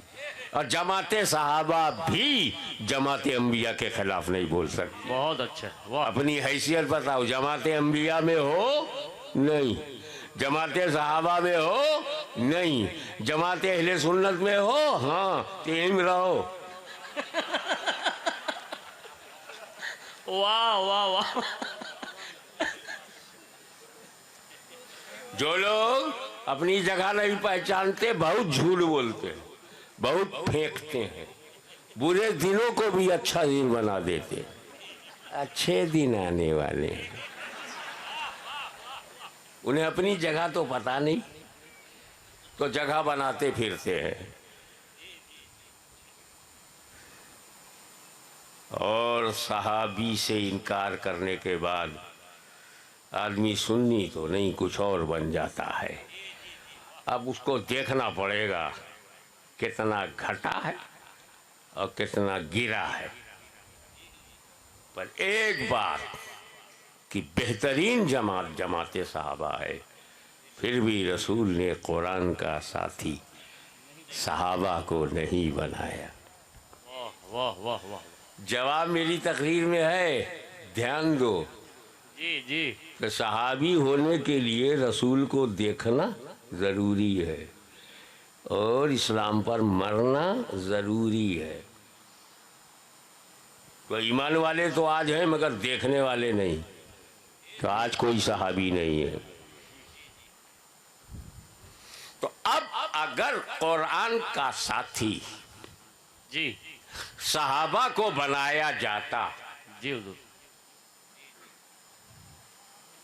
और जमाते सहाबा भी जमाते अंबिया के खिलाफ नहीं बोल सकती। बहुत अच्छा, वाह। अपनी हैसियत बताओ, जमाते अंबिया में हो नहीं, जमाते सहाबा में हो नहीं, जमाते अहले सुन्नत में हो, हाँ टीम रहो। वाह वाह वाह। जो लोग अपनी जगह नहीं पहचानते बहुत झूठ बोलते हैं, बहुत फेंकते हैं, बुरे दिनों को भी अच्छा दिन बना देते हैं। अच्छे दिन आने वाले हैं, उन्हें अपनी जगह तो पता नहीं, तो जगह बनाते फिरते हैं। और सहाबी से इनकार करने के बाद आदमी सुन्नी तो नहीं कुछ और बन जाता है। अब उसको देखना पड़ेगा कितना घटा है और कितना गिरा है। पर एक बात कि बेहतरीन जमाते सहाबा है, फिर भी रसूल ने कुरान का साथी सहाबा को नहीं बनाया। वाह वाह वाह। जवाब मेरी तकरीर में है, ध्यान दो। जी जी। तो सहाबी होने के लिए रसूल को देखना ज़रूरी है और इस्लाम पर मरना ज़रूरी है। तो ईमान वाले तो आज हैं मगर देखने वाले नहीं, तो आज कोई सहाबी नहीं है। तो अब अगर कुरान का साथी जी सहाबा को बनाया जाता जी हुजूर,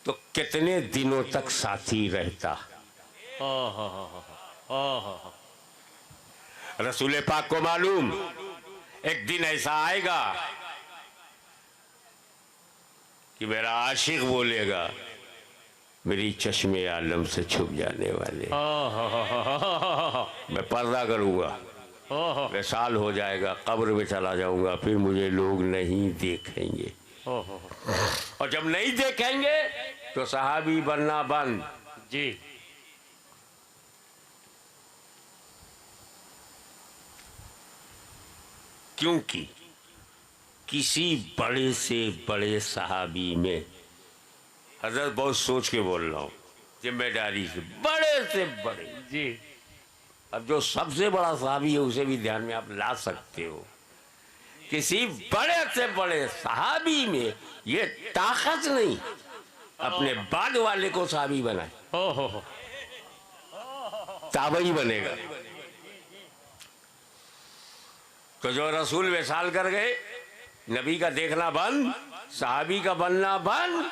तो कितने दिनों तक साथी रहता? रसूल पाक को मालूम एक दिन ऐसा आएगा कि मेरा आशिक बोलेगा मेरी चश्मे आलम से छुप जाने वाले, मैं पर्दा करूंगा, विशाल हो जाएगा, कब्र में चला जाऊंगा, फिर मुझे लोग नहीं देखेंगे। और जब नहीं देखेंगे तो सहाबी बनना बंद। जी क्योंकि किसी बड़े से बड़े सहाबी में, हजरत बहुत सोच के बोल रहा हूँ, जिम्मेदारी से, बड़े से बड़े जी अब जो सबसे बड़ा सहाबी है उसे भी ध्यान में आप ला सकते हो। किसी बड़े से बड़े सहाबी में ये ताकत नहीं अपने बाद वाले को सहाबी बनाए, हो ताबई बनेगा। तो जो रसूल विसाल कर गए, नबी का देखना बंद, सहाबी का बनना बंद,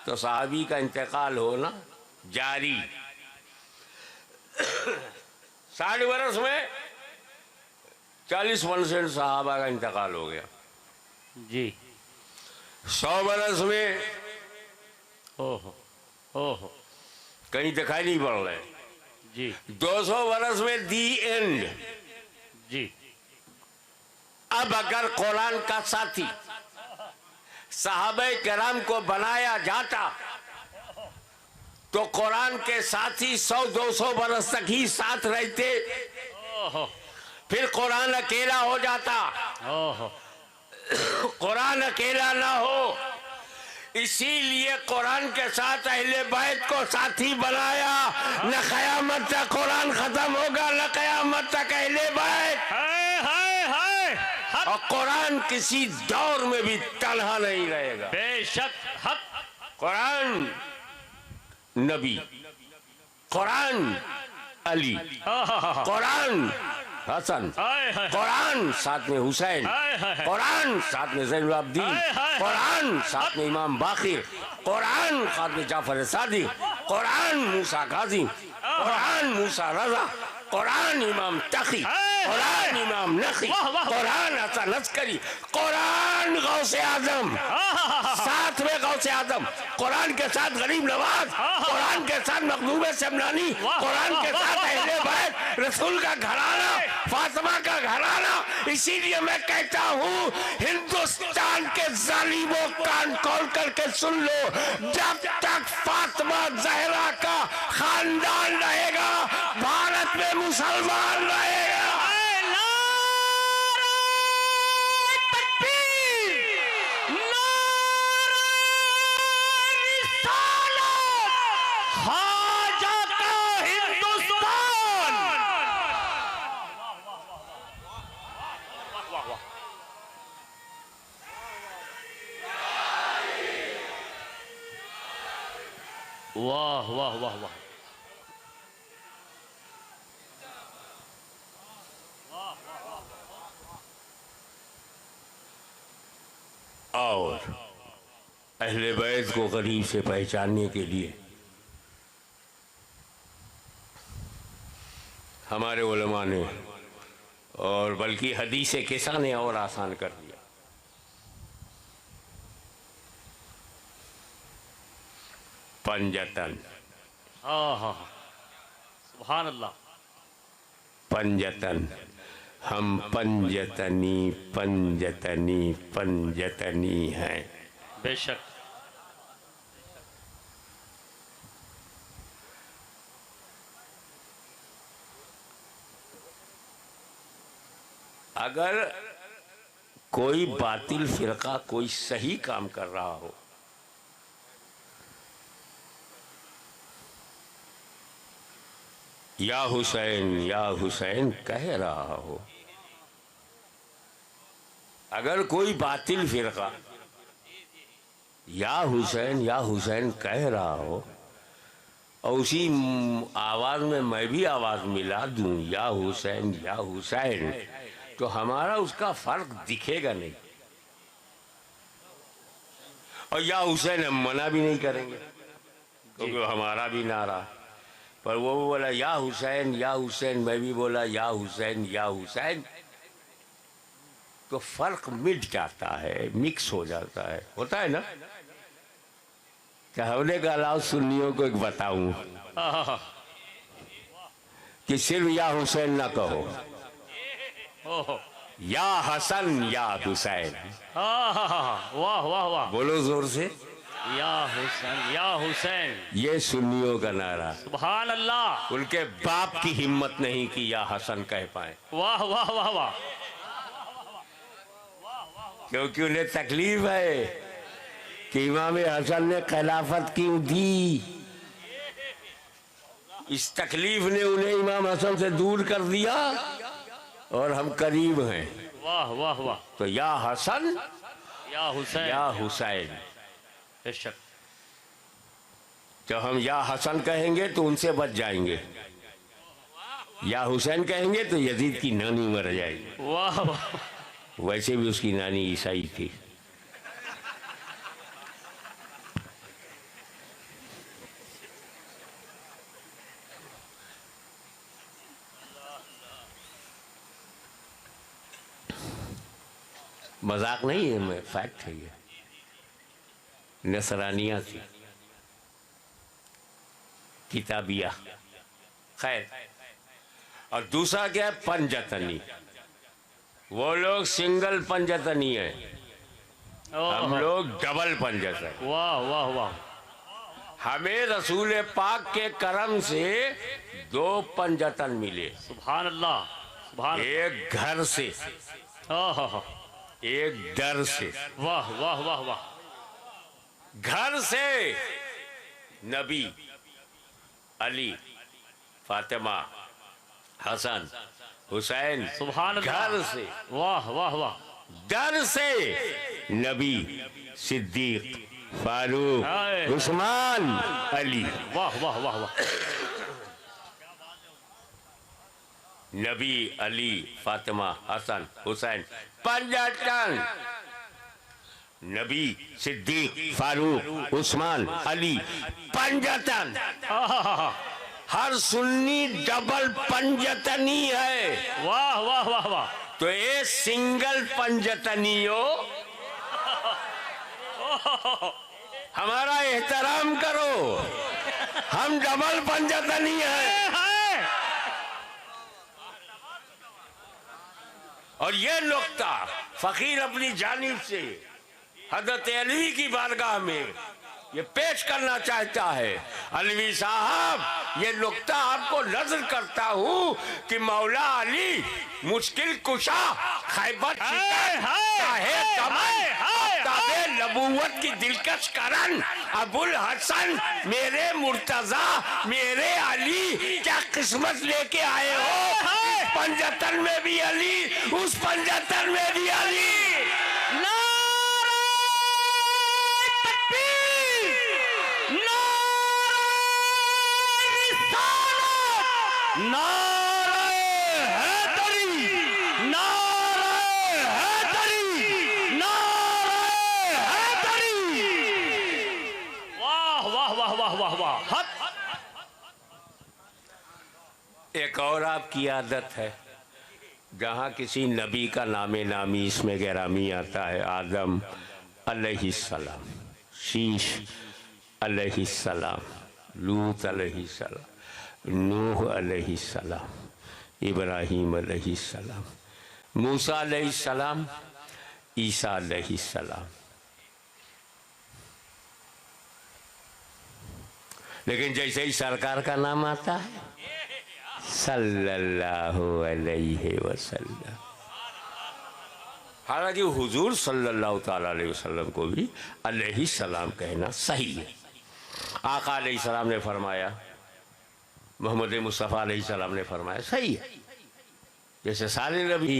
तो सहाबी का इंतकाल होना जारी। 60 वर्ष में 40% सहाबा का इंतकाल हो गया जी। 100 वर्ष में ओहो कहीं दिखाई नहीं पड़ रहे जी। 200 वर्ष में दी एंड। जी अब अगर कुरान का साथी सहाबे किराम को बनाया जाता तो कुरान के साथी 100-200 वर्ष तक ही साथ रहते, फिर कुरान अकेला हो जाता। कुरान अकेला ना हो, इसीलिए कुरान के साथ अहले बैत को साथी बनाया। न कयामत तक कुरान खत्म होगा, न कयामत तक अहले बैत। और कुरान किसी दौर में भी तन्हा नहीं रहेगा। बेशक हक। कुरान नबी, कुरान अली, कुरान हसन, कुरान साथ में हुसैन, कुरान साथ में ज़ैनुल आबिदीन, कुरान साथ में इमाम बाकिर, कुरान साथ में जाफर सादिक, कुरान मूसा गाजी, कुरान मूसा रजा, कुरान इमाम तकी, कुरान इमाम नकी, कुरान हसन अस्करी, कुरान गौसे आजम, साथ में गौसे आजम, कुरान के साथ गरीब नवाज, कुरान के साथ मखदूम शमनानी, कुरान के साथ अहले बैत, रसूल का घराना, फातिमा का घराना। इसीलिए मैं कहता हूँ हिंदुस्तान के जालिमों कान खोल करके सुन लो, जब तक फातिमा जहरा का खानदान रहेगा भारत में मुसलमान रहेगा। वाह वाह वाह वाह। और अहले बैत को करीब से पहचानने के लिए हमारे उलमा ने, और बल्कि हदीस किसा ने और आसान कर दिया। पंजतन, सुभान अल्लाह। पंजतन, हम पंजतनी पंजतनी पंजतनी हैं। बेशक। अगर कोई बातिल फिरका कोई सही काम कर रहा हो, या हुसैन कह रहा हो, अगर कोई बातिल फिरका या हुसैन कह रहा हो और उसी आवाज में मैं भी आवाज मिला दूं या हुसैन, तो हमारा उसका फर्क दिखेगा नहीं, और या हुसैन हम मना भी नहीं करेंगे क्योंकि हमारा भी नारा। पर वो बोला या हुसैन, मैं भी बोला या हुसैन, तो फर्क मिट जाता है, मिक्स हो जाता है, होता है ना। क्या हमने का अलाउ सुन्नियों को एक बताऊं कि सिर्फ या हुसैन ना कहो, या हसन या हुसैन। वाह वाह वाह। बोलो जोर से, या हुसैन। ये सुन्नियों का नारा। सुभान अल्लाह। उनके बाप की हिम्मत नहीं कि या हसन कह पाए। वाह वाह वाह वाह। क्योंकि उन्हें तकलीफ है कि इमाम हसन ने खिलाफत क्यों दी। इस तकलीफ ने उन्हें इमाम हसन से दूर कर दिया और हम करीब हैं। वाह वाह वाह। तो या हसन या हुसैन, या हुसैन। बेशक। जब हम या हसन कहेंगे तो उनसे बच जाएंगे, या हुसैन कहेंगे तो यजीद की नानी मर जाएगी। वाह वाह। वैसे भी उसकी नानी ईसाई थी। मजाक नहीं है, मैं फैक्ट है ये। नसरानिया थी, किताबिया। खैर, और दूसरा क्या है, पंजतनी। वो लोग सिंगल पंजतनी है, हम लोग डबल पंजतन। वाह वाह वाह। हमें रसूल पाक के करम से 2 पंजतन मिले। सुभान अल्लाह, सुभान। एक घर से, एक दर से। वाह वाह वाह वाह। घर से नबी, अली, फातिमा, हसन, हुसैन। सुभान अल्लाह। घर से। वाह वाह वाह। दर से नबी, सिद्दीक, फारूक, उस्मान, अली। वाह वाह वाह वाह। नबी, अली, फातिमा, हसन, हुसैन, पंजतन। नबी, सिद्दीक, फारूक, उस्मान, अली, पंजतन। हर सुन्नी डबल पंजतनी है। वाह वाह वाह वाह। तो ये सिंगल पंजतनियों, हमारा एहतराम करो, हम डबल पंजतनी हैं। और ये नुक्ता फकीर अपनी जानिब से हजरत अली की बारगाह में ये पेश करना चाहता है। अलवी साहब, ये नुक्ता आपको नजर करता हूँ कि मौला अली मुश्किल कुशा, खैबर नबूवत की दिलकश करन, अबुल हसन, मेरे मुर्तजा, मेरे अली, क्या किस्मत लेके आए हो। इस पंजतन में भी अली, उस पंजतन में भी अली। एक और आपकी आदत है, जहाँ किसी नबी का नामे नामी इसमें गिरामी आता है, आदम अलैहिस्सलाम, शीश अलैहिस्सलाम, लूत अलैहिस्सलाम, नूह अलैहिस्सलाम, इब्राहीम अलैहिस्सलाम, मूसा अलैहिस्सलाम, ईसा अलैहिस्सलाम। लेकिन जैसे ही सरकार का नाम आता है, सल्लल्लाहु अलैहि वसल्लम। हालांकि हुजूर सल्लल्लाहु ताला अलैहि वसल्लम को भी अलैहि सलाम कहना सही है। आका अलैहि सलाम ने फरमाया, मोहम्मद मुस्तफ़ा अलैहि सलाम ने फरमाया, सही है। जैसे सारे नबी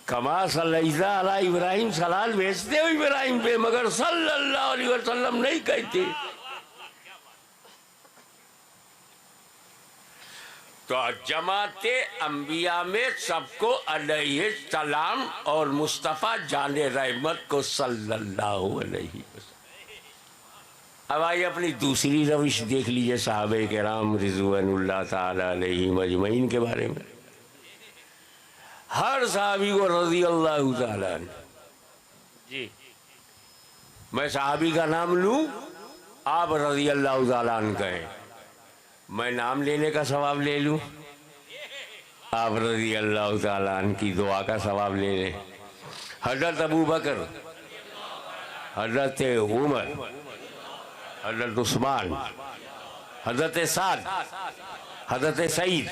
कमा सल्लल्लाहु अला इब्राहिम, सलाल भेजते हो इब्राहिम पे, मगर सल्लल्लाहु अलैहि वसल्लम नहीं कहते। तो जमाते अंबिया में सबको अलैहिस्सलाम और मुस्तफ़ा जाने रहमत को सल्लल्लाहु अलैहि वसल्लम। अब आइए अपनी दूसरी रविश देख लीजिए सहाबे किराम रिज़वानुल्लाह ताला अलैहिम अजमईन के बारे में। हर सहाबी को रज़ी अल्लाह ताला जी। मैं सहाबी का नाम लूं, आप रज़ी अल्लाह ताला कहें, मैं नाम लेने का सवाब ले लूं, आप रज़ी अल्लाह ताला की दुआ का सवाब ले लें। हज़रत अबू बकर, हज़रत उमर, हज़रत उस्मान, हज़रत साद, हज़रत सईद,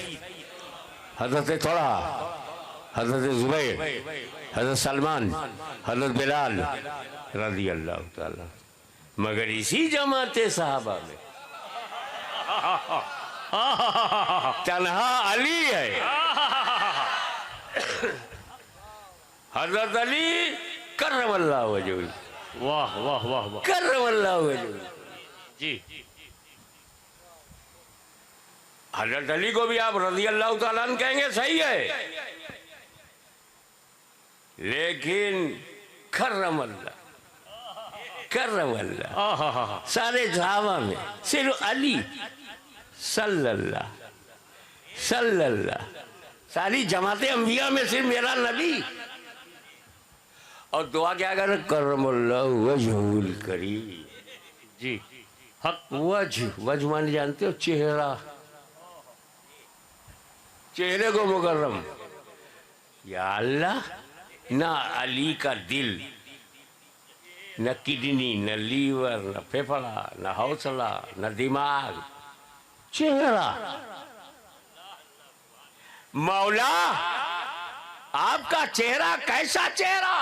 हज़रत तलहा, हजरत जुबैर, हजरत सलमान, हजरत बिलाल रज़ी अल्लाह ताला। मगर इसी जमाते साहबा में तन्हा अली है। हजरत अली कर्रमल्लाहु वजहू, वाह वाह वाह वाह कर्रमल्लाहु वजहू। जी। हजरत अली को भी आप रज़ी अल्लाह ताला अन्हु कहेंगे, सही है, लेकिन कर्रमल्लाह, कर्रमल्लाह सारे सहाबा में सिर्फ अली सल्लल्लाहु सल्लल्लाहु, सारी जमाते अंबिया में सिर्फ मेरा नबी। और दुआ क्या कर, कर्रमल्लाहु वजहुल करीम। जी हक। वज माने जानते हो, चेहरा, चेहरे को मुकर्रम। या अल्लाह, ना अली का दिल, न किडनी, न लीवर, न फेफड़ा, न हौसला, न दिमाग, चेहरा। मौला आपका चेहरा कैसा चेहरा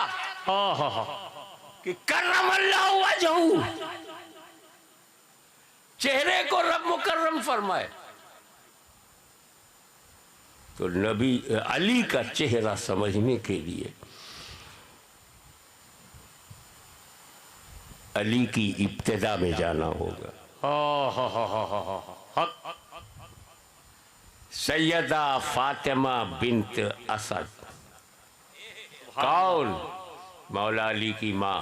कि कर्रमल्लाहु वजहू, चेहरे को रब मुकर्रम फरमाए। तो नबी अली का चेहरा समझने के लिए अली की इब्तिदा में जाना होगा। सैयदा फातिमा बिन्त असद कौन? मौला अली की माँ।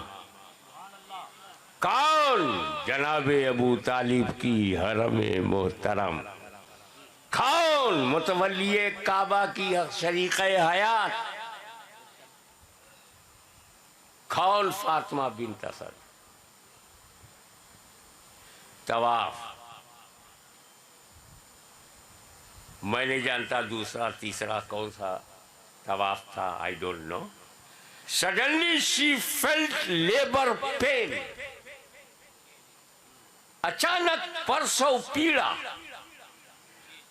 कौन? जनाबे अबू तालिब की हरम मोहतरम। कौन? मुतवल्लिये काबा की शरीक हयात। कौन? फातिमा बिन्त असद। तवाफ मैं नहीं जानता दूसरा तीसरा कौन सा तवाफ था, I don't know. Suddenly she felt labour pain, अचानक परसों पीड़ा।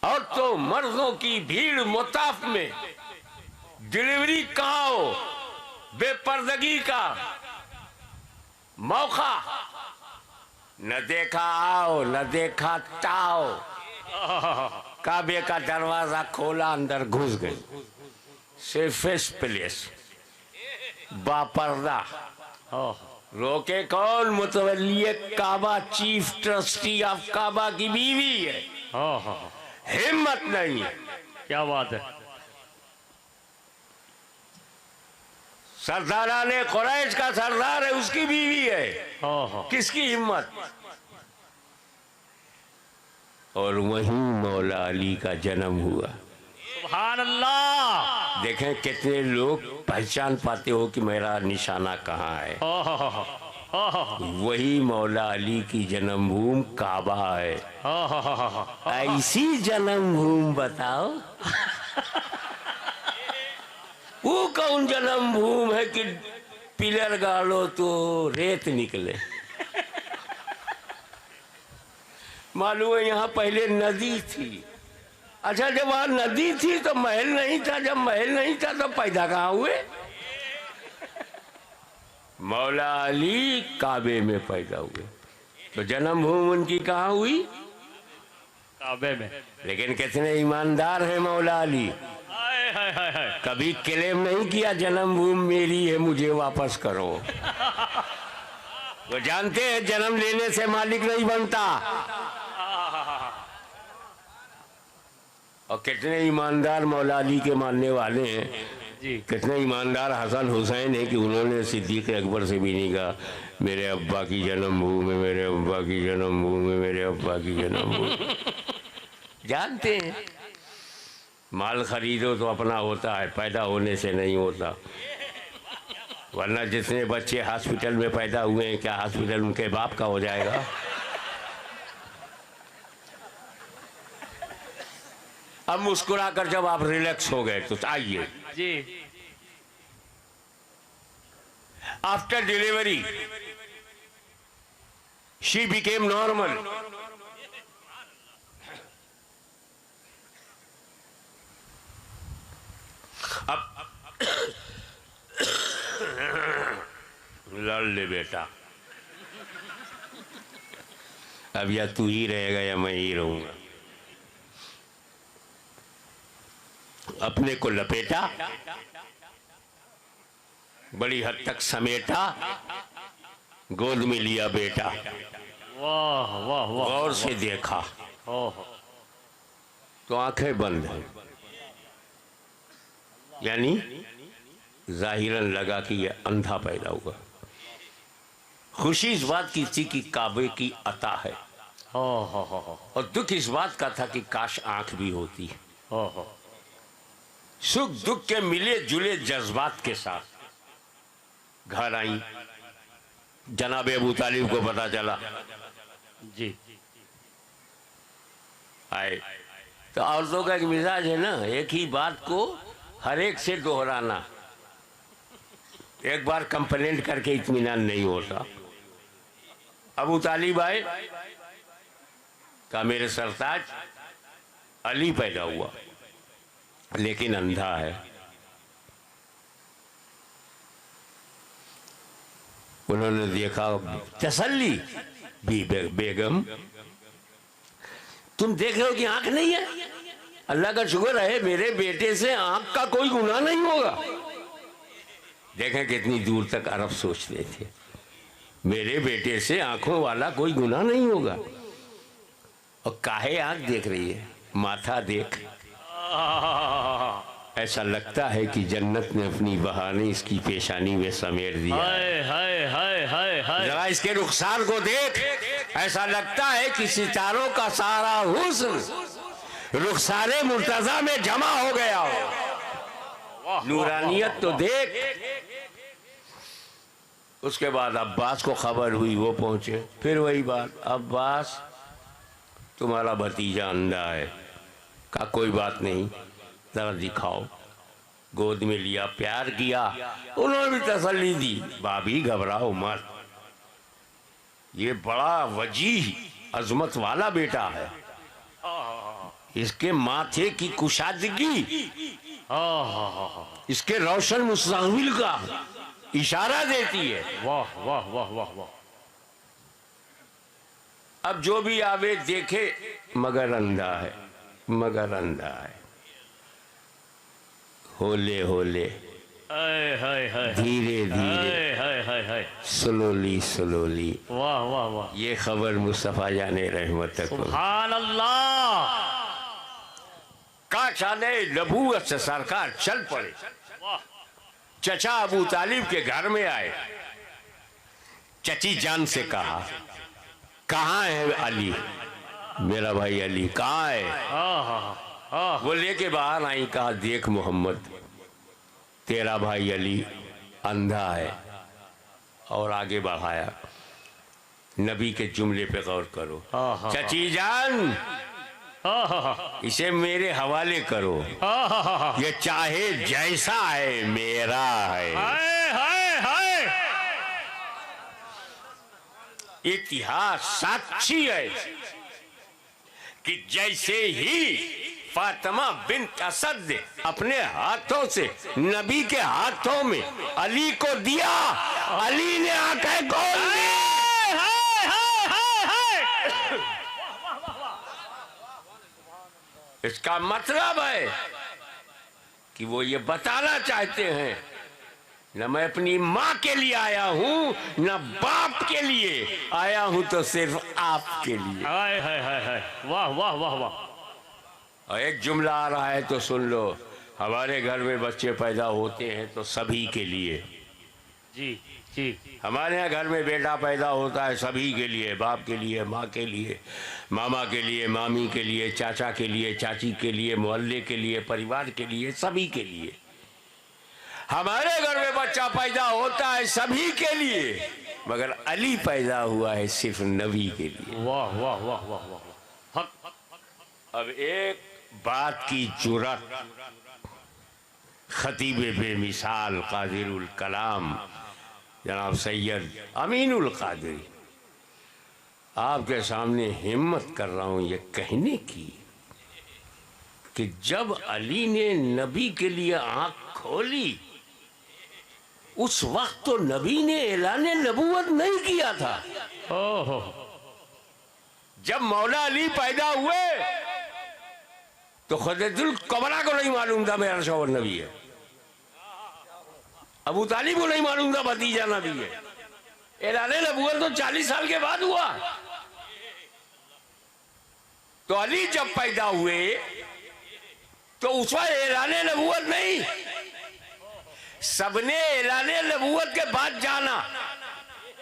और तो मर्दों की भीड़ मुताफ में डिलीवरी का हो, बेपर्दगी का मौका, न देखा आओ न देखा ताओ। काबे का दरवाजा खोला, अंदर घुस गई। सेफेस्ट प्लेस, बापर्दा। रोके कौन? मुतवल्लिये Kaaba, chief trustee of Kaaba की बीवी है। हिम्मत नहीं है। क्या बात है। सरदाराने कुरैश का सरदार है, उसकी बीवी है। किसकी हिम्मत? और वहीं मौला अली का जन्म हुआ। सुभान अल्लाह। देखें कितने लोग पहचान पाते हो कि मेरा निशाना कहाँ है। वही मौला अली की जन्मभूमि काबा है। ऐसी जन्मभूमि बताओ वो कौन जन्मभूमि है कि पिलर गाड़ो तो रेत निकले। मालूम है यहाँ पहले नदी थी। अच्छा, जब वहां नदी थी तो महल नहीं था, जब महल नहीं था तो पैदा कहाँ हुए? मौला अली काबे में पैदा हुए, तो जन्मभूमि उनकी कहाँ हुई? काबे में। लेकिन कितने ईमानदार हैं मौला अली। कभी क्लेम नहीं किया जन्मभूमि मेरी है, मुझे वापस करो। वो जानते हैं जन्म लेने से मालिक नहीं बनता। और कितने ईमानदार मौला अली के मानने वाले हैं जी। कितने ईमानदार हसन हुसैन है कि उन्होंने सिद्दीक अकबर से भी नहीं कहा मेरे अब्बा की जन्मभूमि, मेरे अब्बा की जन्मभूमि, मेरे अब्बा की जन्मभूमि। जानते हैं माल खरीदो तो अपना होता है, पैदा होने से नहीं होता। वरना जितने बच्चे हॉस्पिटल में पैदा हुए हैं, क्या हॉस्पिटल उनके बाप का हो जाएगा? अब मुस्कुरा कर जब आप रिलैक्स हो गए तो आइए जी। After delivery she became normal. अब ले बेटा, अब या तू ही रहेगा या मैं ही रहूंगा। अपने को लपेटा, बड़ी हद तक समेटा, गोद में लिया बेटा, वाह वाह वाह, गौर से देखा तो आंखें बंद हैं, यानी जाहिरन लगा कि यह अंधा पैदा हुआ। खुशी इस बात की थी कि काबे की अता है, और दुख इस बात का था कि काश आंख भी होती। सुख दुख के मिले जुले जज्बात के साथ घर आई। जनाब अबू तालिब को पता चला जी, आए तो औरतों का एक मिजाज है ना, एक ही बात को हर एक से दोहराना। एक बार कंप्लेंट करके इत्मीनान नहीं होता। अबू तालिब आए, कहा मेरे सरताज अली पैदा हुआ लेकिन अंधा है। उन्होंने देखा, तसल्ली बेगम तुम देख रहे हो कि आंख नहीं है, अल्लाह का शुक्र है मेरे बेटे से आंख का कोई गुनाह नहीं होगा। देखें कितनी दूर तक अरब सोचते थे, मेरे बेटे से आंखों वाला कोई गुनाह नहीं होगा। और काहे आंख देख रही है, माथा देख, ऐसा लगता है कि जन्नत ने अपनी बहाने इसकी पेशानी में समेट दिया। जरा इसके रुखसार को देख, ऐसा लगता है कि सितारों का सारा हुस्न रुखसारे मुर्तजा में जमा हो गया हो। नूरानियत तो देख। उसके बाद अब्बास को खबर हुई, वो पहुंचे, फिर वही बात, अब्बास तुम्हारा भतीजा अंधा है। कहा कोई बात नहीं, जरा दिखाओ। गोद में लिया, प्यार किया, उन्होंने भी तसल्ली दी, भाभी घबराओ मत, ये बड़ा वजीह अजमत वाला बेटा है, इसके माथे की कुशादगी इसके रोशन मुस्तकबिल का इशारा देती है। वाह वाह वाह वाह वाह। अब जो भी आवे देखे, मगर अंधा है, मगर अंधा है। होले होले, धीरे धीरे, स्लोली स्लोली। वाह वाह वाह। ये खबर मुस्तफा जाने रहमत तक सुभान अल्लाह। का शाने नबूवत से सरकार चल पड़े। चचा अबू तालिब के घर में आए, चची जान से कहा कहाँ है अली, मेरा भाई अली कहाँ है। वो लेके बाहर आई, कहा देख मोहम्मद, तेरा भाई अली अंधा है। और आगे बढ़ाया, नबी के जुमले पे गौर करो, चची जान इसे मेरे हवाले करो, ये चाहे जैसा है मेरा है। इतिहास साक्षी है कि जैसे ही फातिमा बिन्त असद अपने हाथों से नबी के हाथों में अली को दिया, अली ने आंखें खोल दी। इसका मतलब है कि वो ये बताना चाहते हैं, न मैं अपनी माँ के लिए आया हूँ, न बाप के लिए आया हूँ, तो सिर्फ आपके लिए। वाह वाह वाह वाह। और एक जुमला आ रहा है तो सुन लो, हमारे घर में बच्चे पैदा होते हैं तो सभी के लिए। जी जी। हमारे यहाँ घर में बेटा पैदा होता है सभी के लिए, बाप के लिए, माँ के लिए, मामा के लिए, मामी के लिए, चाचा के लिए, चाची के लिए, मोहल्ले के लिए, परिवार के लिए, सभी के लिए। हमारे घर में बच्चा पैदा होता है सभी के लिए, मगर अली पैदा हुआ है सिर्फ नबी के लिए। वाह वाह वाह वाह वाह। अब एक बात की जुर्रत खतीब बेमिसाल कादिरुल कलाम जनाब सैयद अमीनुल कादरी, आपके सामने हिम्मत कर रहा हूँ ये कहने की कि जब अली ने नबी के लिए आंख खोली उस वक्त तो नबी ने ऐलान नबूवत नहीं किया था। ओहो, जब मौला अली पैदा हुए तो खदीजतुल कुबरा को नहीं मालूम था मेरा शौहर नबी है, अबू तालिब को नहीं मालूम था भतीजा नबी है। ऐलान नबूवत तो 40 साल के बाद हुआ। तो अली जब पैदा हुए तो उस वक्त ऐलान नबूवत नहीं, सबने ऐलान नबूवत के बाद जाना।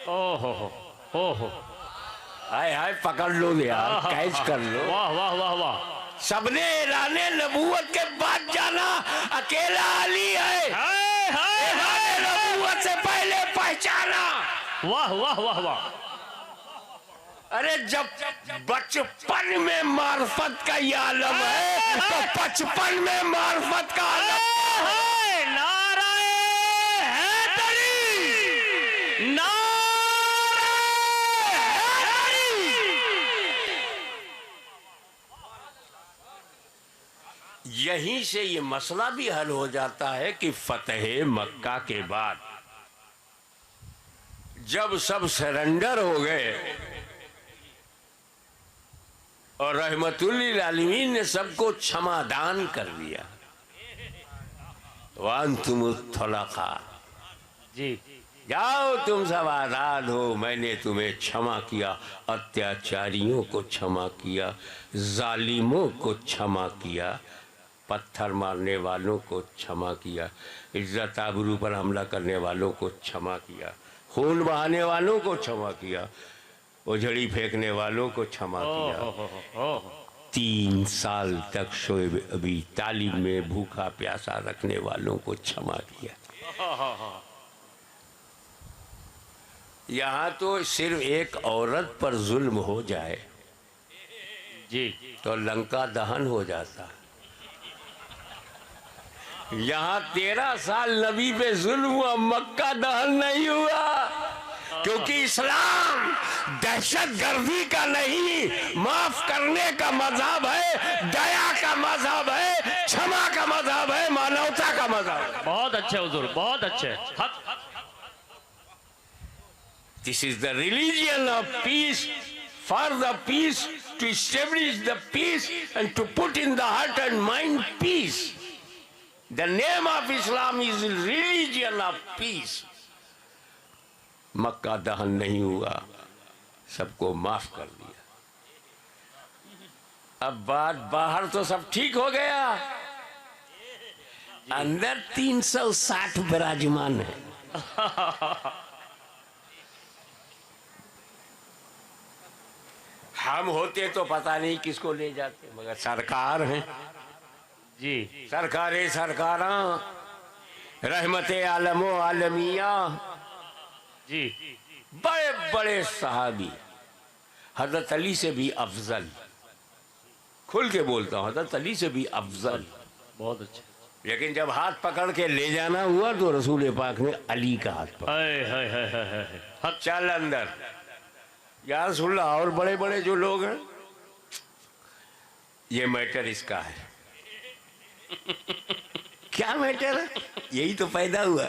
ओहो, ओहो, हाय हाय पकड़ लो यार, कैच कर लो। वाह वाह वाह वाह, सबने ऐलान नबूवत के बाद जाना, अकेला अली है हाय हाय ऐलान नबूवत से पहले पहचाना। वाह वाह वाह वाह। अरे जब बचपन में मार्फत का ये आलम है तो 55 में मार्फत का आलम। हाय नाराए हैदरी, नाराए हैदरी। यहीं से ये मसला भी हल हो जाता है कि फतेह मक्का के बाद जब सब सरेंडर हो गए और रहमतुल्लिल आलमीन ने सबको क्षमादान कर दिया, वांतुमुत्तलका, जी, जाओ तुम सब आजाद हो, मैंने तुम्हें क्षमा किया, अत्याचारियों को क्षमा किया, जालिमों को क्षमा किया, पत्थर मारने वालों को क्षमा किया, इज्जत आबरू पर हमला करने वालों को क्षमा किया, खून बहाने वालों को क्षमा किया, उजड़ी फेंकने वालों को क्षमा किया। 3 साल तक शोएब अभी तालीम में भूखा प्यासा रखने वालों को क्षमा किया। यहाँ तो सिर्फ एक औरत पर जुल्म हो जाए जी, तो लंका दहन हो जाता। यहाँ 13 साल नबी पे जुल्म हुआ, मक्का दहन नहीं हुआ, क्योंकि इस्लाम दहशत गर्दी का नहीं, माफ करने का मजहब है, दया का मजहब है, क्षमा का मजहब है, मानवता का मजहब है। बहुत अच्छे हुजूर, बहुत अच्छे। This is the religion of peace, for the peace, to establish the peace and to put in the heart and mind peace. The name of Islam is religion of peace. मक्का दहन नहीं हुआ, सबको माफ कर दिया। अब बात बाहर तो सब ठीक हो गया, अंदर 360 विराजमान है। हम होते तो पता नहीं किसको ले जाते, मगर सरकार है जी, सरकारें सरकारा, रहमते आलमो आलमिया, जी, बड़े बड़े सहाबी, हजरत अली से भी अफजल, खुल के बोलता हूँ, हजरत अली से भी अफजल। बहुत अच्छे। लेकिन जब हाथ पकड़ के ले जाना हुआ तो रसूल पाक ने अली का हाथ पकड़ा। हाय हाय हाय हाय हाय। चल अंदर। या रसूलल्लाह, और बड़े बड़े जो लोग हैं, ये मैटर इसका है। क्या मैटर है? यही तो पैदा हुआ।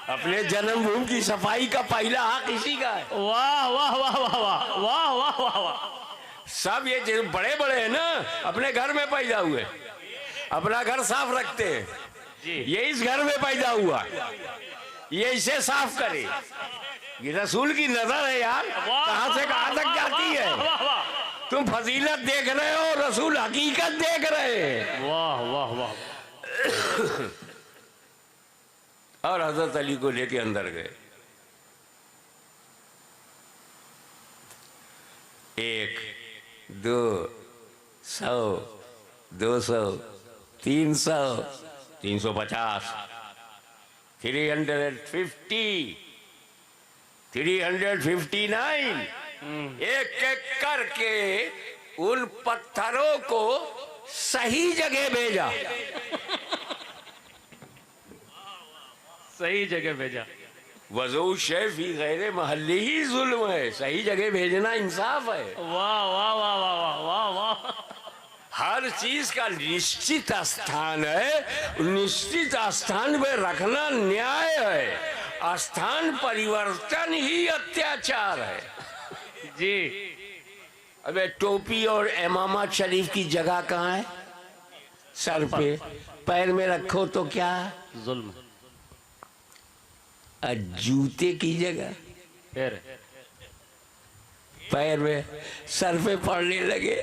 अपने जन्मभूमि की सफाई का पहला हक इसी का है। वाह वाह वाह वाह वाह वाह वाह वाह वाह। सब ये जो बड़े बड़े हैं ना, अपने घर में पैदा हुए, अपना घर साफ रखते हैं। ये इस घर में पैदा हुआ, ये इसे साफ करे। ये रसूल की नजर है यार, कहां से कहां तक जाती है। तुम फजीलत देख रहे हो, रसूल हकीकत देख रहे हैं। वाह वाह वाह। और हजरत अली को लेके अंदर गए। 1, 2, 100, 200, 300, 350, 350, 359, एक एक करके उन पत्थरों को सही जगह भेजा। सही जगह भेजा। वजू शेफी गैर महल्ली ही जुल्म है, सही जगह भेजना इंसाफ है। वाह वाह वाह वाह वाह वाह वाह। हर चीज का निश्चित स्थान है, निश्चित स्थान पे रखना न्याय है। स्थान परिवर्तन ही अत्याचार है जी। अबे टोपी और इमामत शरीफ की जगह कहाँ है? सर पे, पैर में रखो तो क्या? जुल्म। जूते की जगह पैर में, सर पे पड़ने लगे।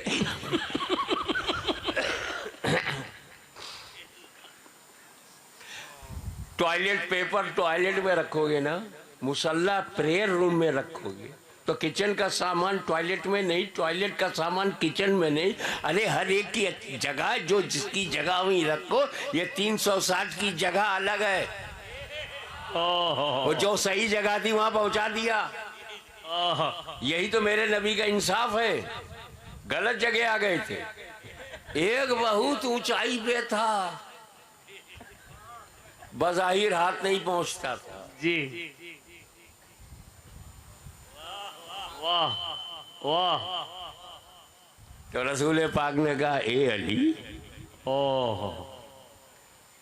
टॉयलेट पेपर टॉयलेट में रखोगे ना, मुसल्ला प्रेयर रूम में रखोगे, तो किचन का सामान टॉयलेट में नहीं, टॉयलेट का सामान किचन में नहीं। अरे हर एक की जगह, जो जिसकी जगह वहीं रखो। ये 360 की जगह अलग है। वो जो सही जगह थी वहां पहुंचा दिया। यही तो मेरे नबी का इंसाफ है। गलत जगह आ गए थे। एक बहुत ऊंचाई पे था, बज़ाहिर हाथ नहीं पहुंचता था जी। वाह वाह। तो रसूल पाक ने कहा, ए अली, ओह,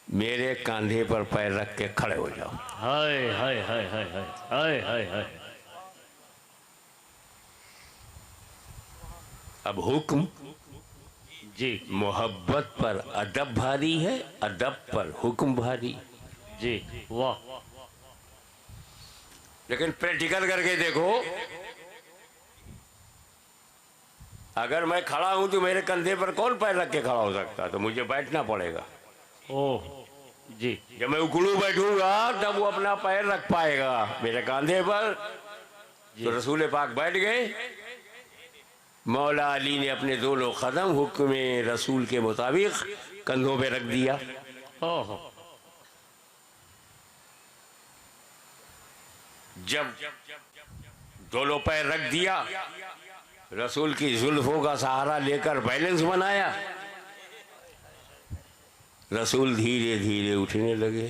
मेरे कंधे पर पैर रख के खड़े हो जाओ। हाय हाय हाय हाय हाय हाय हाय हाय। अब हुक्म जी। मोहब्बत पर अदब भारी है, अदब पर हुक्म भारी। जी वाह। लेकिन प्रैक्टिकल करके देखो, अगर मैं खड़ा हूं तो मेरे कंधे पर कौन पैर रख के खड़ा हो सकता? तो मुझे बैठना पड़ेगा। ओह जी। जब मैं उकड़ू बैठूंगा तब वो अपना पैर रख पाएगा मेरे कंधे पर। तो रसूल पाक बैठ गए। मौला अली ने अपने दोनों कदम हुक्म रसूल के मुताबिक कंधों पे रख दिया। ओह। जब दोनों पैर रख दिया, रसूल की जुल्फों का सहारा लेकर बैलेंस बनाया, रसूल धीरे धीरे उठने लगे।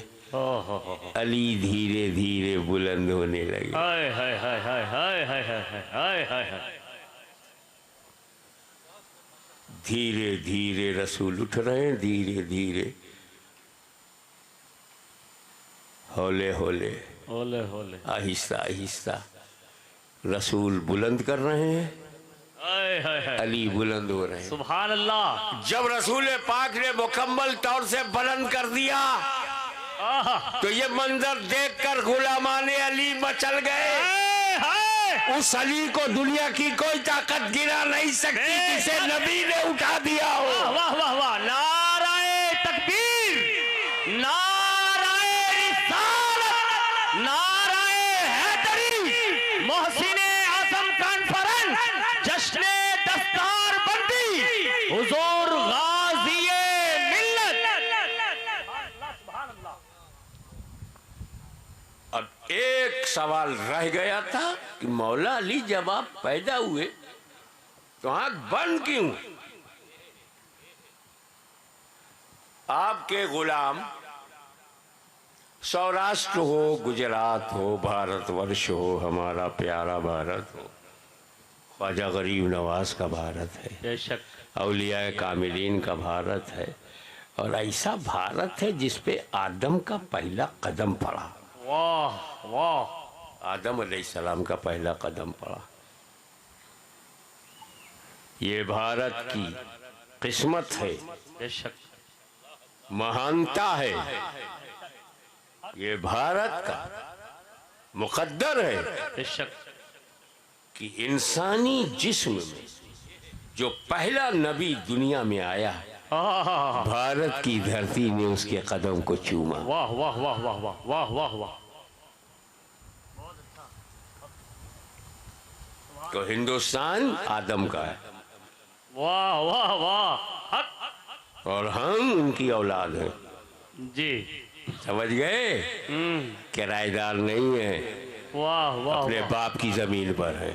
अली धीरे धीरे बुलंद होने लगे। हाय हाय हाय हाय हाय हाय हाय हाय हाय हाय। धीरे धीरे रसूल उठ रहे हैं, धीरे धीरे, हौले हौले, होले होले, आहिस्ता आहिस्ता रसूल बुलंद कर रहे हैं, हाय हाय हाय। अली बुलंद हो रहे हैं। सुभान अल्लाह। जब रसूल पाक ने मुकम्मल तौर से बुलंद कर दिया तो ये मंजर देखकर गुलामाने अली मचल गए। उस अली को दुनिया की कोई ताकत गिरा नहीं सकती जिसे नबी ने उठा दिया हो। वाह वाह वाह। नाराए तकबीर, नाराए रिसालत, नाराए हैदरी, मोहसिने आजम कॉन्फ्रेंस, जश्ने दस्तार बंदी, हुजूर गाज़िए मिल्लत। अब एक सवाल रह गया था कि मौला अली जब आप पैदा हुए तो आंख बंद क्यों? आपके गुलाम सौराष्ट्र हो, गुजरात हो, भारतवर्ष हो, हमारा प्यारा भारत हो, ख्वाजा गरीब नवाज का भारत है, बेशक, औलिया कामिलीन का भारत है, और ऐसा भारत है जिसपे आदम का पहला कदम पड़ा। वाह वाह। आदम अलैहिस्सलाम का पहला कदम पड़ा। ये भारत की किस्मत है, बेशक, महानता है, ये भारत का मुकद्दर है बेशक कि इंसानी जिस्म में जो पहला नबी दुनिया में आया, भारत की धरती ने उसके कदम को चूमा। वाह वाह वाह वाह वाह वाह वाह वाह। तो हिंदुस्तान आदम का है वाह वाह वाह। हक। और हम उनकी औलाद हैं। जी। समझ गए? किराएदार नहीं है, वाह वाह। अपने बाप की जमीन पर है।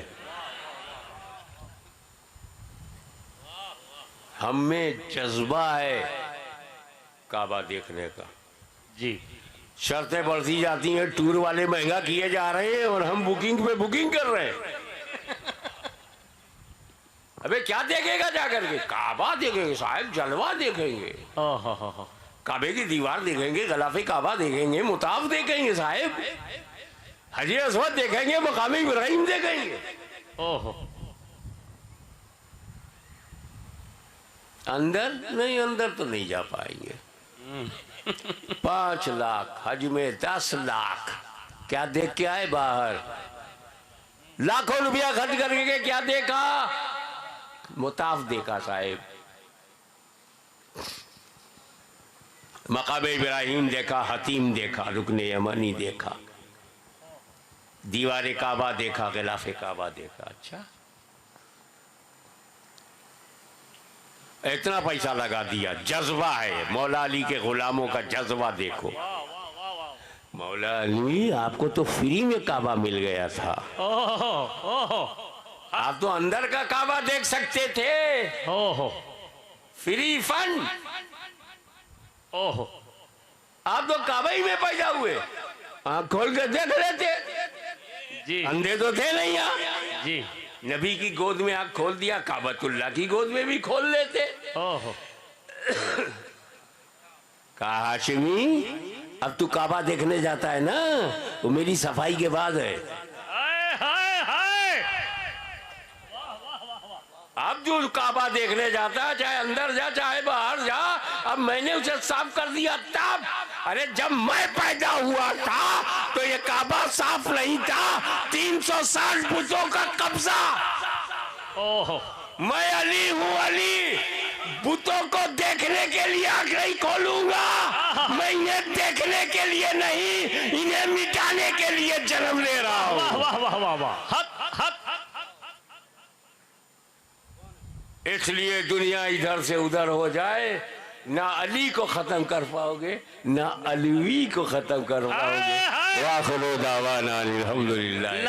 हम में जज्बा है काबा देखने का। जी। शर्तें बढ़ती जाती हैं, टूर वाले महंगा किए जा रहे हैं और हम बुकिंग पे बुकिंग कर रहे हैं। अबे क्या देखेगा जाकर के? काबा देखेंगे साहब, जलवा देखेंगे, ओहो काबे की दीवार देखेंगे, गलाफे काबा देखेंगे, मुताफ देखेंगे साहब, हजर अस्वद देखेंगे, मकाम इब्राहिम देखेंगे। ओहो अंदर नहीं, अंदर तो नहीं जा पाएंगे। 5 लाख हज में 10 लाख, क्या देख के आए बाहर? लाखों रुपया खर्च करके क्या देखा? मुताफ देखा साहेब, मकाम इब्राहिम देखा, हतीम देखा, रुकने यमनी देखा, दीवार काबा देखा, गिलाफे काबा देखा। अच्छा, इतना पैसा लगा दिया, जज्बा है मौला अली के गुलामों का जज्बा देखो। मौला अली आपको तो फ्री में काबा मिल गया था, ओहो आप तो अंदर का काबा देख सकते थे, ओहो फ्री फंड। ओहो आप तो काबा ही में पैदा हुए, आँख खोल कर देख रहे थे, जी अंधे तो थे नहीं आप। जी नबी की गोद में आँख खोल दिया, काबतुल्लाह की गोद में भी खोल लेते। ओहो कहा हाशिमी अब तू काबा देखने जाता है ना, वो मेरी सफाई के बाद है। हाय हाय हाय अब जो काबा देखने जाता है, चाहे अंदर जा चाहे बाहर जा, अब मैंने उसे साफ कर दिया तब। अरे जब मैं पैदा हुआ था तो ये काबा साफ नहीं था, 360 बुतों का कब्जा। ओहो मैं अली हूँ अली, बुतों को देखने के लिए आंख नहीं खोलूंगा, मैं इन्हें देखने के लिए नहीं, इन्हें मिटाने के लिए जन्म ले रहा हूँ। वाह वाह वाह वाह, हक हक। इसलिए दुनिया इधर से उधर हो जाए, ना अली को खत्म कर पाओगे ना अलवी को खत्म कर पाओगे। वाखिर दावाना अल्हम्दुलिल्लाह।